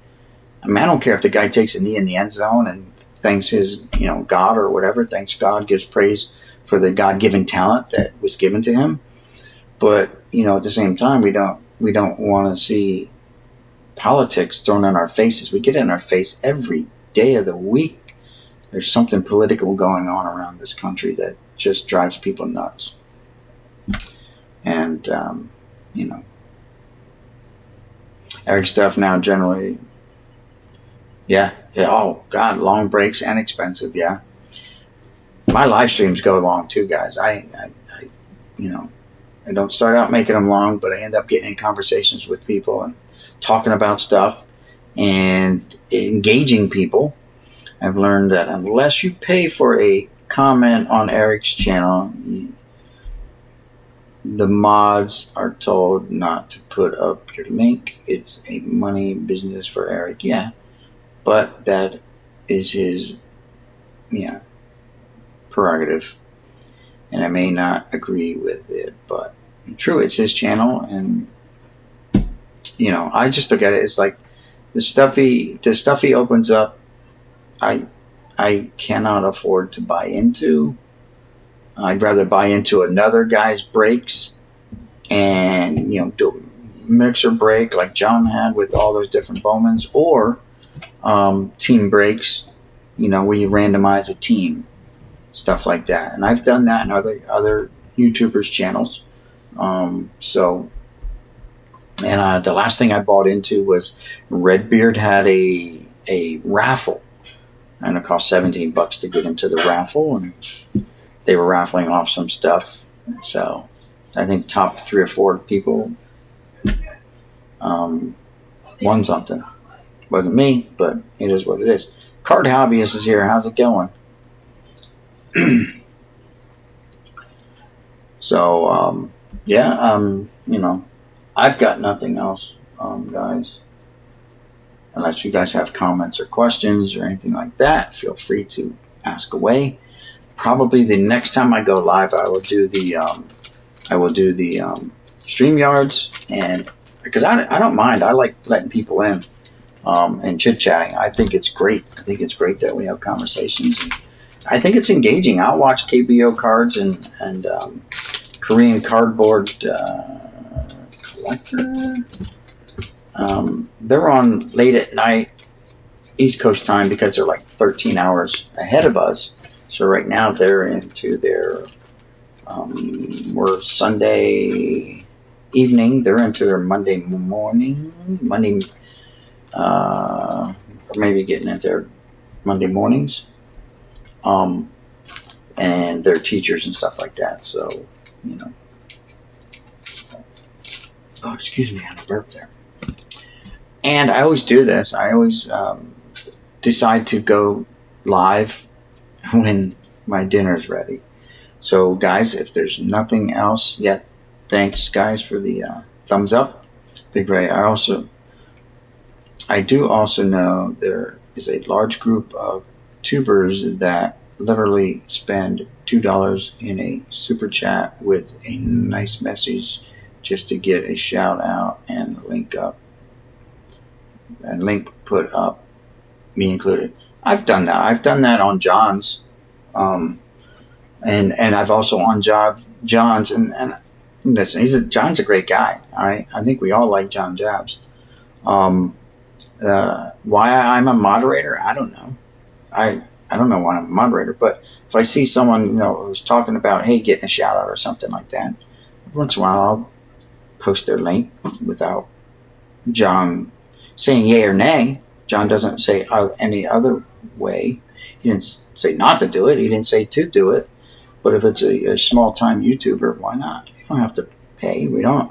I mean, I don't care if the guy takes a knee in the end zone and thanks his, God or whatever, thanks God, gives praise for the God-given talent that was given to him. But, at the same time, we don't want to see politics thrown in our faces. We get it in our face every day of the week. There's something political going on around this country that just drives people nuts. And, Eric stuff now generally, yeah, oh, God, long breaks and expensive, yeah. My live streams go long too, guys. I don't start out making them long, but I end up getting in conversations with people and talking about stuff and engaging people. I've learned that unless you pay for a comment on Eric's channel, the mods are told not to put up your link. It's a money business for Eric, yeah. But that is his, prerogative. And I may not agree with it, but true, it's his channel. And, I just look at it as like the stuff he opens up, I cannot afford to buy into. I'd rather buy into another guy's breaks and, do a mixer break like John had with all those different Bowmans, or team breaks, where you randomize a team, stuff like that. And I've done that in other YouTubers' channels. And the last thing I bought into was Redbeard had a raffle, and it cost $17 to get into the raffle, and they were raffling off some stuff. So I think top 3 or 4 people won something. Wasn't me, but it is what it is. Card Hobbyist is here. How's it going? So, I've got nothing else, guys. Unless you guys have comments or questions or anything like that, feel free to ask away. Probably the next time I go live, I will do the StreamYards, and because I don't mind. I like letting people in and chit-chatting. I think it's great. I think it's great that we have conversations. And I think it's engaging. I'll watch KBO cards and Korean cardboard collector. They're on late at night, East Coast time, because they're like 13 hours ahead of us. So right now they're into their, we're Sunday evening. They're into their Monday morning, or maybe getting into their Monday mornings. And they're teachers and stuff like that. So, you know. Oh, excuse me, I had a burp there. And I always do this. I always decide to go live when my dinner's ready. So, guys, if there's nothing else yet, thanks, guys, for the thumbs up. Big Ray. I do also know there is a large group of tubers that literally spend $2 in a super chat with a nice message just to get a shout out and link up. And link put up, me included. I've done that. I've done that on John's. And I've also on John's, and listen, John's a great guy. All right, I think we all like John Jabs. Why I'm a moderator, I don't know. I don't know why I'm a moderator, but if I see someone who's talking about getting a shout out or something like that, once in a while I'll post their link without John saying yay or nay. John doesn't say any other way. He didn't say not to do it. He didn't say to do it. But if it's a small-time YouTuber, why not? You don't have to pay. We don't.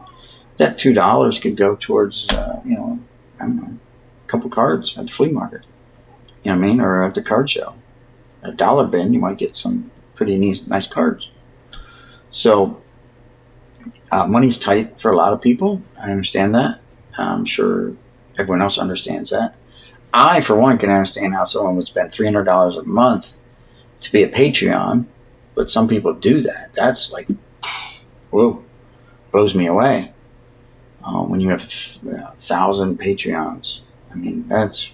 That $2 could go towards, I don't know, a couple cards at the flea market. You know what I mean? Or at the card show. At a dollar bin, you might get some pretty nice cards. So, money's tight for a lot of people. I understand that. I'm sure everyone else understands that. I, for one, can understand how someone would spend $300 a month to be a Patreon. But some people do that. That's like, whoa, blows me away. When you have 1,000 Patreons, I mean, that's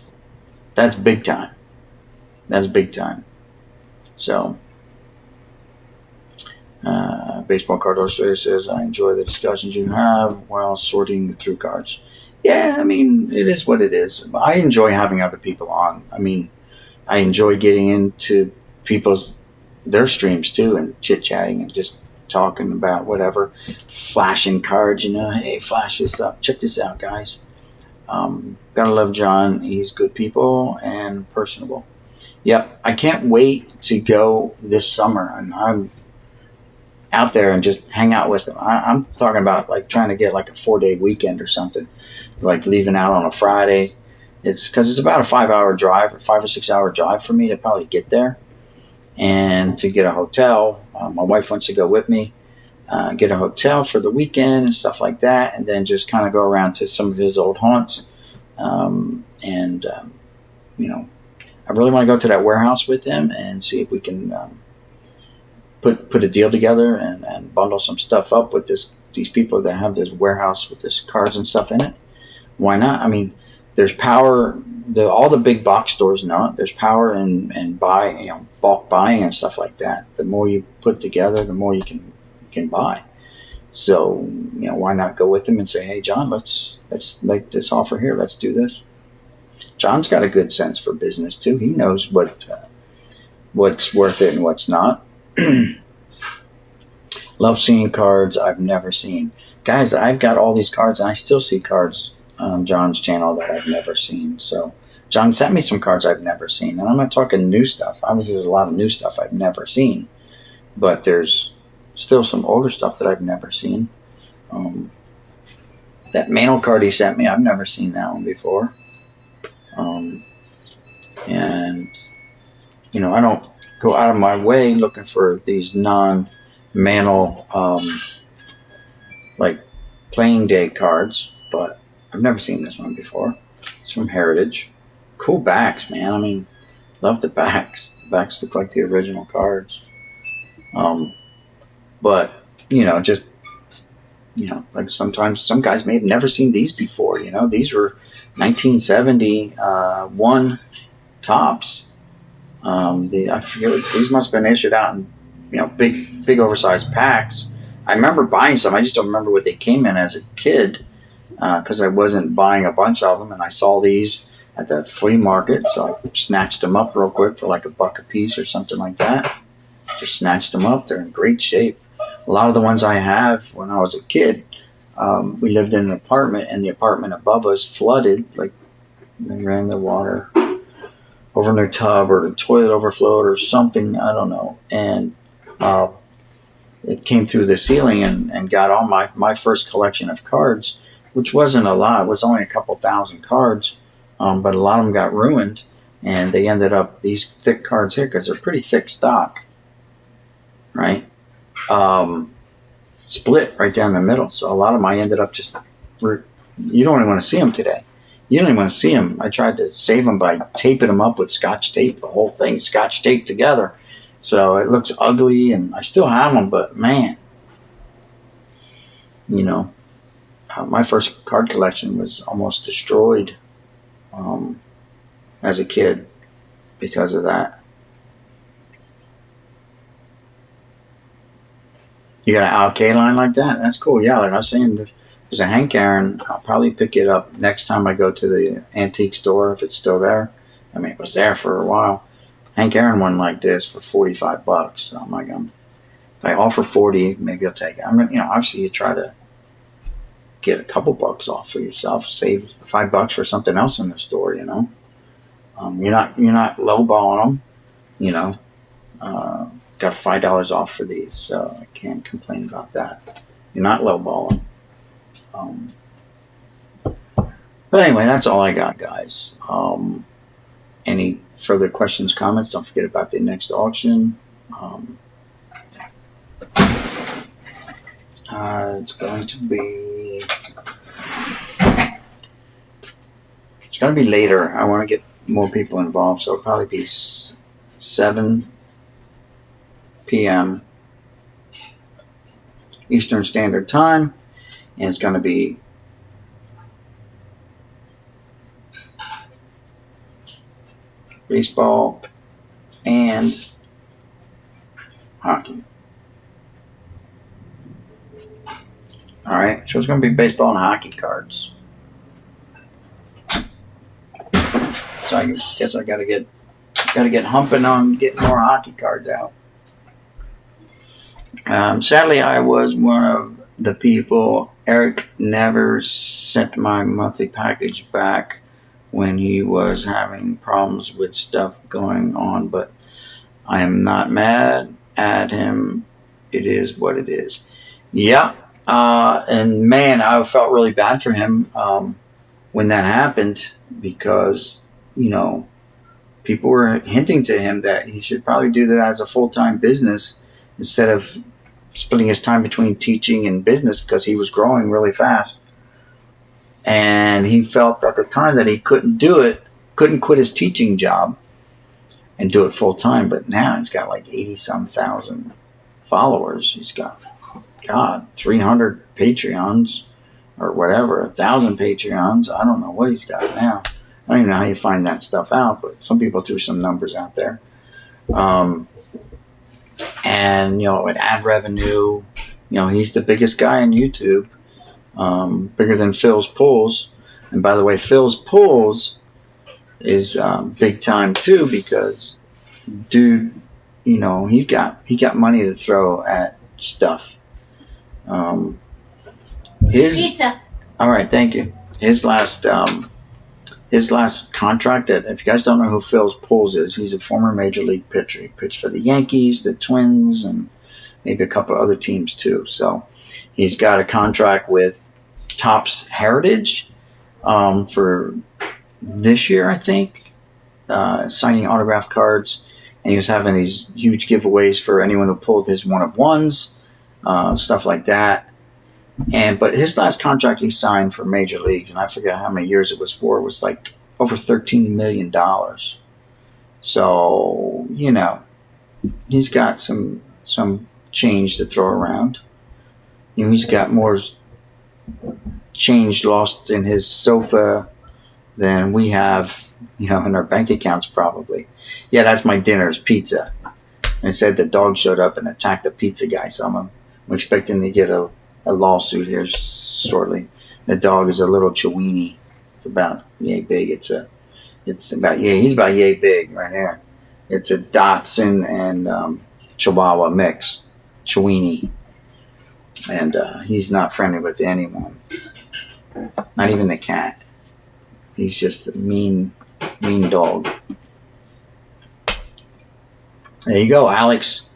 big time. That's big time. So, Baseball Card Illustrator says, I enjoy the discussions you have while sorting through cards. Yeah, I mean, it is what it is. I enjoy having other people on. I mean, I enjoy getting into their streams too and chit-chatting and just talking about whatever, flashing cards, hey, flash this up, check this out, guys. Gotta love John. He's good people and personable. Yep, I can't wait to go this summer, and I'm out there and just hang out with them. I'm talking about like trying to get like a 4-day weekend or something, like leaving out on a Friday. It's because it's about a 5 or 6 hour drive for me to probably get there. And to get a hotel, my wife wants to go with me, get a hotel for the weekend and stuff like that, and then just kind of go around to some of his old haunts. I really want to go to that warehouse with him and see if we can put a deal together and bundle some stuff up with these people that have this warehouse with this cards and stuff in it. Why not? I mean, there's power. All the big box stores know it. There's power in bulk buying and stuff like that. The more you put together, the more you can buy. So why not go with them and say, hey, John, let's make this offer here. Let's do this. John's got a good sense for business too. He knows what's worth it and what's not. Love seeing cards I've never seen. Guys, I've got all these cards and I still see cards on John's channel that I've never seen. So John sent me some cards I've never seen. And I'm not talking new stuff. Obviously, there's a lot of new stuff I've never seen. But there's still some older stuff that I've never seen. That Mantle card he sent me, I've never seen that one before. And, I don't go out of my way looking for these non-Mantle, like playing day cards. But I've never seen this one before. It's from Heritage. Cool backs, man. I mean, love the backs. The backs look like the original cards. But, like sometimes some guys may have never seen these before. These were 1971 tops. I forget, these must have been issued out in, big oversized packs. I remember buying some. I just don't remember what they came in as a kid. Because I wasn't buying a bunch of them, and I saw these at the flea market, so I snatched them up real quick for like $1 a piece or something like that. Just snatched them up. They're in great shape. A lot of the ones I have when I was a kid, we lived in an apartment, and the apartment above us flooded. Like, they ran the water over in their tub, or the toilet overflowed or something. I don't know. And it came through the ceiling and got all my first collection of cards, which wasn't a lot. It was only a couple thousand cards, but a lot of them got ruined. And they ended up, these thick cards here, because they're pretty thick stock, right? Split right down the middle. So a lot of them I ended up just, you don't even want to see them today. You don't even want to see them. I tried to save them by taping them up with Scotch tape, the whole thing Scotch taped together. So it looks ugly, and I still have them, but man, you know, my first card collection was almost destroyed as a kid because of that. You got an Al-K line like that? That's cool. Yeah, like I was saying, there's a Hank Aaron. I'll probably pick it up next time I go to the antique store, if it's still there. I mean, it was there for a while. Hank Aaron one like this for $45. So I'm like, if I offer 40, maybe I'll take it. I'm gonna, obviously you try to get a couple bucks off for yourself, save $5 for something else in the store. You're not lowballing them. Got $5 off for these, so I can't complain about that. You're not lowballing. But anyway, that's all I got, guys. Any further questions, comments? Don't forget about the next auction. It's going to be later. I want to get more people involved, so it'll probably be 7 p.m. Eastern Standard Time, and it's going to be baseball and hockey. All right, so it's going to be baseball and hockey cards. So I guess I got to get humping on getting more hockey cards out. Sadly, I was one of the people. Eric never sent my monthly package back when he was having problems with stuff going on, but I am not mad at him. It is what it is. Yeah. And man, I felt really bad for him when that happened, because, people were hinting to him that he should probably do that as a full-time business instead of splitting his time between teaching and business, because he was growing really fast. And he felt at the time that he couldn't quit his teaching job and do it full-time. But now he's got like 80-some thousand followers. He's got, 300 Patreons or whatever, 1,000 Patreons. I don't know what he's got now. I don't even know how you find that stuff out, but some people threw some numbers out there. And, with ad revenue, he's the biggest guy on YouTube, bigger than Phil's Pulls. And by the way, Phil's Pulls is big time too, because dude, he got money to throw at stuff. Pizza. All right, thank you. His last contract, if you guys don't know who Phil's Pulls is, he's a former major league pitcher. He pitched for the Yankees, the Twins, and maybe a couple other teams too. So he's got a contract with Topps Heritage for this year, I think, signing autograph cards. And he was having these huge giveaways for anyone who pulled his one-of-ones, stuff like that. But his last contract he signed for major leagues, and I forget how many years it was for, was like over $13 million. So, he's got some change to throw around. He's got more change lost in his sofa than we have, in our bank accounts probably. Yeah, that's my dinner's pizza. And it said the dog showed up and attacked the pizza guy, so I'm expecting to get a lawsuit here shortly. The dog is a little Chiweenie. It's about yay big. He's about yay big right here. It's a Dachshund and Chihuahua mix, Chiweenie. And he's not friendly with anyone. Not even the cat. He's just a mean dog. There you go, Alex.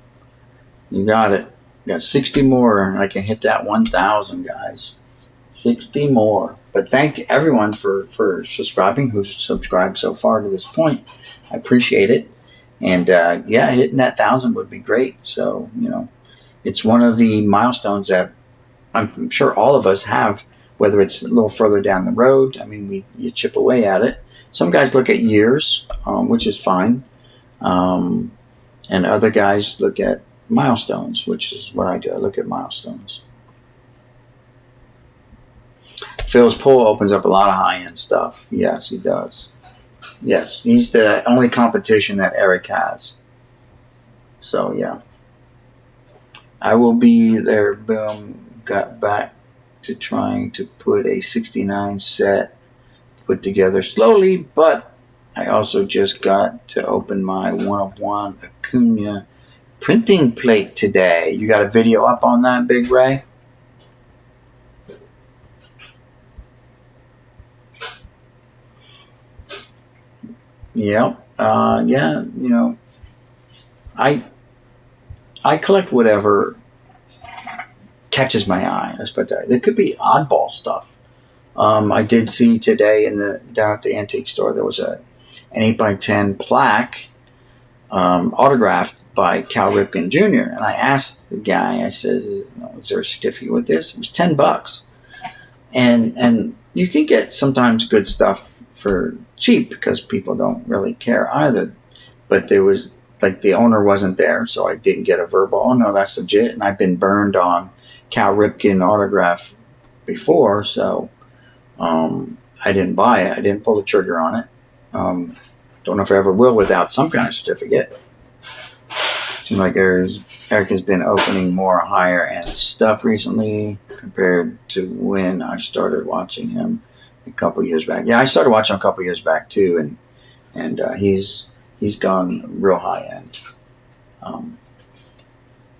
You got it. Got 60 more, and I can hit that 1,000, guys. 60 more. But thank everyone for subscribing, who's subscribed so far to this point. I appreciate it. And yeah, hitting that 1,000 would be great. So, it's one of the milestones that I'm sure all of us have, whether it's a little further down the road. I mean, you chip away at it. Some guys look at years, which is fine. And other guys look at milestones, which is what I do. I look at milestones. Phil's pool opens up a lot of high-end stuff. Yes, he does. Yes, he's the only competition that Eric has. So, yeah. I will be there. Boom. Got back to trying to put a 69 set put together slowly, but I also just got to open my 1-of-1 Acuna printing plate today. You got a video up on that, Big Ray? Yep. Yeah, I collect whatever catches my eye. Let's put that. There could be oddball stuff. I did see today down at the antique store there was an 8x10 plaque autographed by Cal Ripken Jr. And I asked the guy, I said, "Is there a certificate with this?" It was $10, and you can get sometimes good stuff for cheap because people don't really care either. But there was the owner wasn't there, so I didn't get a verbal, "Oh no, that's legit." And I've been burned on Cal Ripken autograph before, so I didn't buy it. I didn't pull the trigger on it. Don't know if I ever will without some kind of certificate. Seems like Eric has been opening more higher end stuff recently compared to when I started watching him a couple years back. Yeah, I started watching him a couple years back too, and he's gone real high end.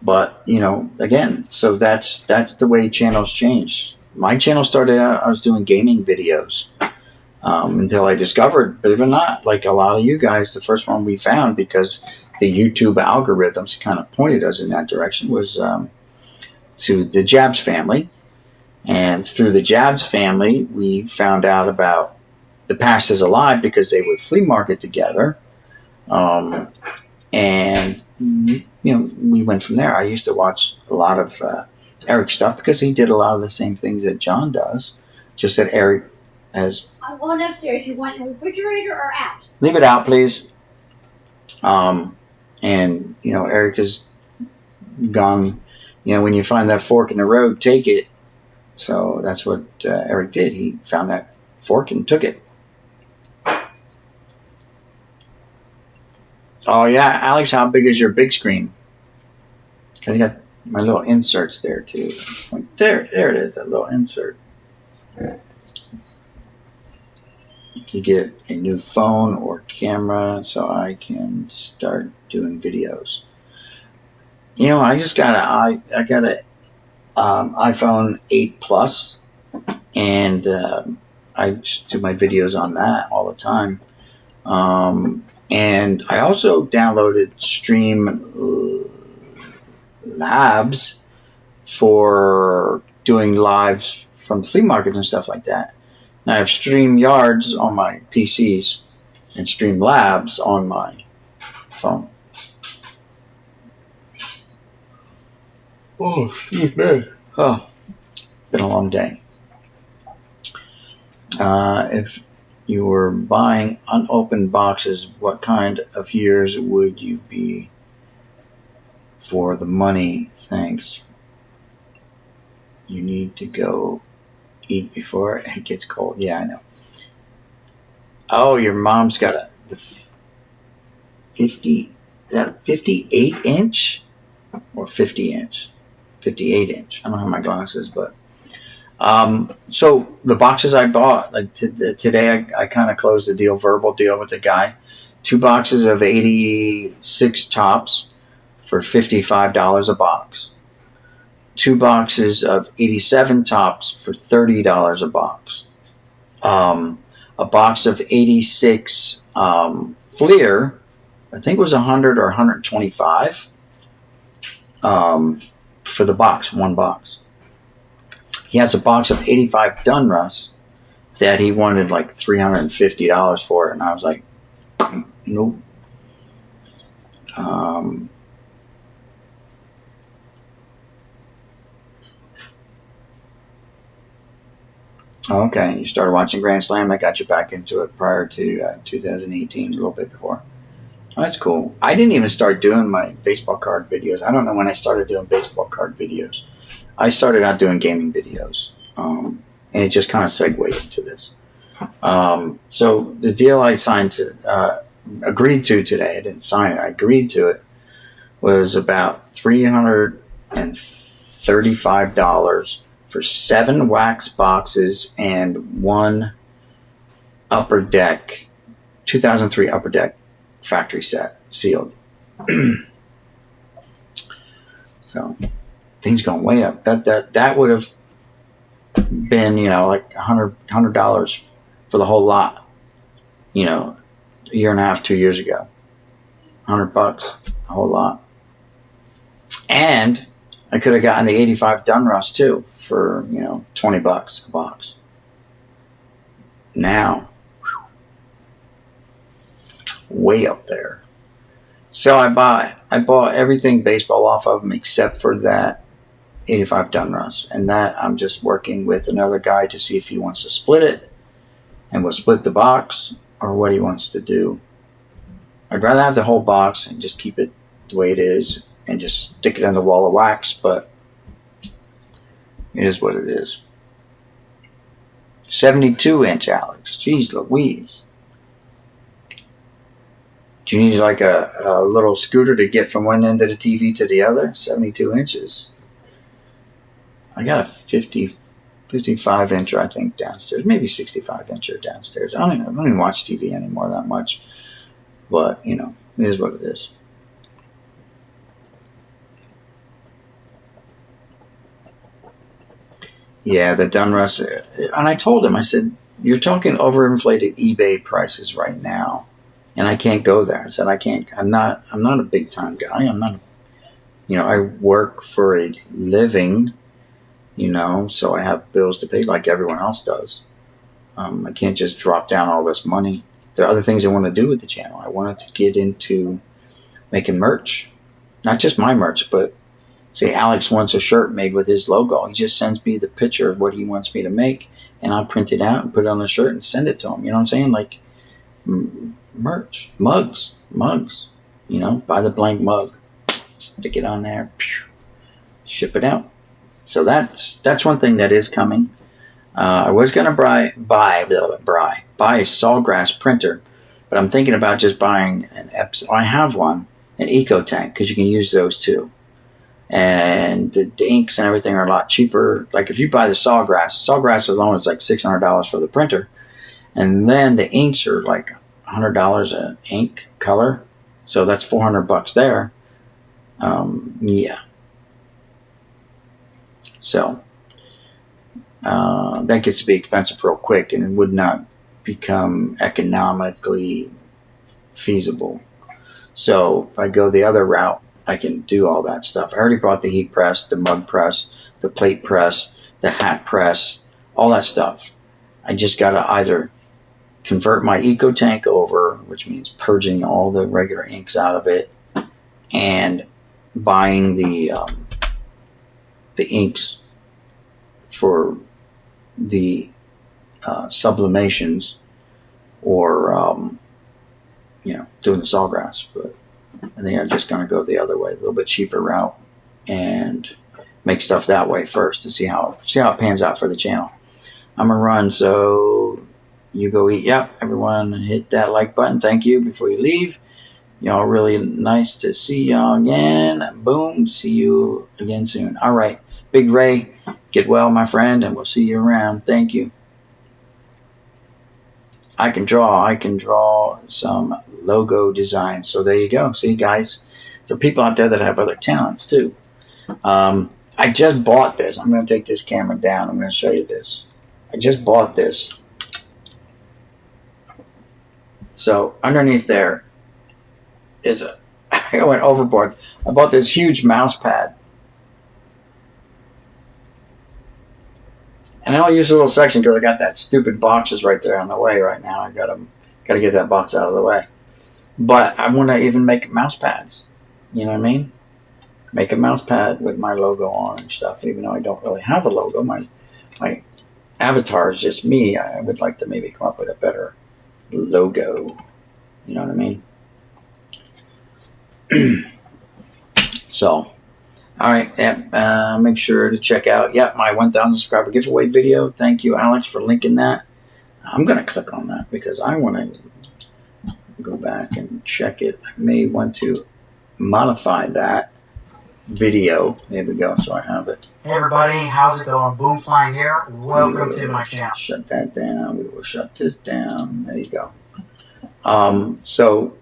But again, so that's the way channels change. My channel started out, I was doing gaming videos until I discovered, believe it or not, like a lot of you guys, the first one we found because the YouTube algorithms kind of pointed us in that direction was to the Jabs family. And through the Jabs family, we found out about the Past is Alive because they would flea market together. And we went from there. I used to watch a lot of Eric's stuff because he did a lot of the same things that John does. Just that Eric has. I'm going upstairs. You want the refrigerator or out? Leave it out, please. And Eric has gone. When you find that fork in the road, take it. So that's what Eric did. He found that fork and took it. Oh yeah, Alex, how big is your big screen? Because I got my little inserts there too. There it is, that little insert. To get a new phone or camera so I can start doing videos. I just got I got a iPhone 8 Plus, and I just do my videos on that all the time. And I also downloaded Streamlabs for doing lives from the flea markets and stuff like that. And I have StreamYards on my PCs and Streamlabs on my phone. Oh, excuse me. Oh, been a long day. If you were buying unopened boxes, what kind of years would you be for the money? Thanks. You need to go eat before it gets cold. Yeah, I know. Oh, your mom's got a 50, is that a 58 inch or 50 inch? 58 inch. I don't have my glasses, but so the boxes I bought, like today, I kind of closed the verbal deal with the guy. 2 boxes of 86 tops for $55 a box. 2 boxes of 87 tops for $30 a box. A box of 86 Fleer I think it was 100 or 125 for the box, one box. He has a box of 85 Dunruss that he wanted like $350 for it, and I was like, nope. Okay, you started watching Grand Slam. I got you back into it prior to 2018, a little bit before. Oh, that's cool. I didn't even start doing my baseball card videos. I don't know when I started doing baseball card videos. I started out doing gaming videos, and it just kind of segued into this. So the deal I agreed to today, I didn't sign it, I agreed to it, was about $335 for 7 wax boxes and 1 Upper Deck, 2003 Upper Deck factory set, sealed. So things going way up. That would have been, like $100 for the whole lot, a year and a half, 2 years ago. $100, a whole lot. And I could have gotten the 85 Dunruss too for, $20 a box. Now, way up there. So I bought everything baseball off of them except for that 85 Dunruss, and that I'm just working with another guy to see if he wants to split it, and we'll split the box, or what he wants to do. I'd rather have the whole box and just keep it the way it is and just stick it on the wall of wax, but it is what it is. 72-inch, Alex. Jeez Louise. Do you need like a little scooter to get from one end of the TV to the other? 72 inches. I got a 55-incher, I think, downstairs. Maybe 65-incher downstairs. I don't even watch TV anymore that much. But, it is what it is. Yeah, the Dunruss. And I told him, I said, you're talking overinflated eBay prices right now. And I can't go there. I said, I can't. I'm not a big time guy. I'm not, I work for a living, so I have bills to pay like everyone else does. I can't just drop down all this money. There are other things I want to do with the channel. I wanted to get into making merch. Not just my merch, but say Alex wants a shirt made with his logo. He just sends me the picture of what he wants me to make, and I'll print it out and put it on the shirt and send it to him. You know what I'm saying? Like merch, mugs, buy the blank mug, stick it on there, ship it out. So that's one thing that is coming. I was going to buy a Sawgrass printer, but I'm thinking about just buying an Epson. I have one, an EcoTank, because you can use those too. And the inks and everything are a lot cheaper. Like if you buy the Sawgrass alone is like $600 for the printer. And then the inks are like $100 an ink color. So that's $400 there. Yeah. So that gets to be expensive real quick, and it would not become economically feasible. So if I go the other route, I can do all that stuff. I already bought the heat press, the mug press, the plate press, the hat press, all that stuff. I just got to either convert my EcoTank over, which means purging all the regular inks out of it, and buying the inks for the sublimations, or doing the Sawgrass. But I think I'm just going to go the other way, a little bit cheaper route, and make stuff that way first to see how it pans out for the channel. I'm gonna run, so you go eat. Yep, everyone hit that like button. Thank you before you leave. Y'all really nice to see y'all again. Boom, see you again soon. All right, Big Ray, get well, my friend, and we'll see you around. Thank you. I can draw some logo designs. So there you go. See, guys, there are people out there that have other talents too. I just bought this. I'm going to take this camera down. I'm going to show you this. I just bought this. So underneath there, is I went overboard. I bought this huge mouse pad. And I only use a little section because I got that stupid boxes right there on the way right now. I got to get that box out of the way. But I want to even make mouse pads. You know what I mean? Make a mouse pad with my logo on and stuff. Even though I don't really have a logo, my avatar is just me. I would like to maybe come up with a better logo. You know what I mean? So, all right. Make sure to check out, my 1,000 subscriber giveaway video. Thank you, Alex, for linking that. I'm going to click on that because I want to go back and check it. I may want to modify that video. There we go. So I have it. Hey everybody, how's it going? Boomflying here. Welcome to my channel. Shut that down. We will shut this down. There you go. So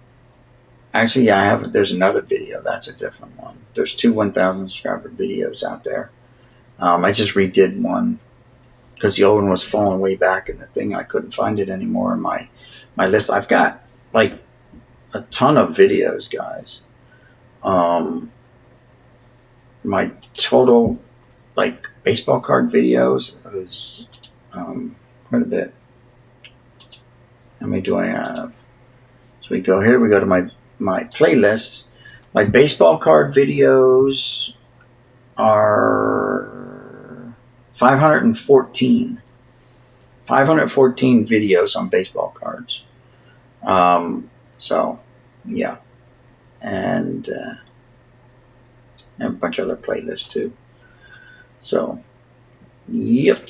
actually, there's another video. That's a different one. There's 2 1,000 subscriber videos out there. I just redid one because the old one was falling way back in the thing. I couldn't find it anymore in my list. I've got like a ton of videos, guys. My total like baseball card videos is quite a bit. How many do I have? So we go here. We go to my playlist. My baseball card videos are 514. 514 videos on baseball cards. So, yeah. And a bunch of other playlists too. So, yep.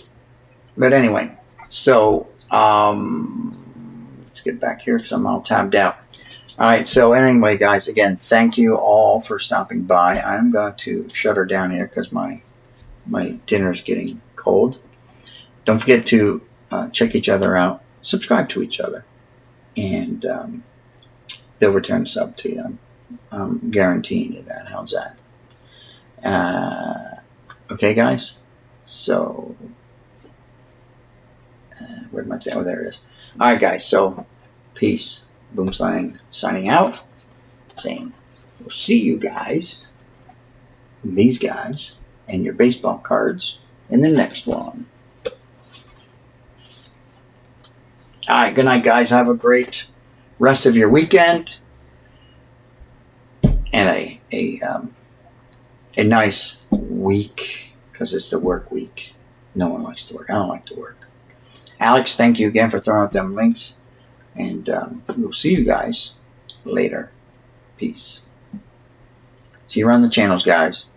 But anyway, so let's get back here because I'm all tabbed out. All right, so anyway, guys, again, thank you all for stopping by. I'm going to shut her down here because my dinner is getting cold. Don't forget to check each other out, subscribe to each other, and they'll return a sub to you. I'm guaranteeing you that. How's that? Okay, guys. So, where'd my thing? Oh, there it is. All right, guys. So, peace. Boomslang signing out, saying we'll see you guys, these guys, and your baseball cards in the next one. All right, good night, guys. Have a great rest of your weekend and a nice week because it's the work week. No one likes to work. I don't like to work. Alex, thank you again for throwing out them links. And we'll see you guys later. Peace. See you around the channels, guys.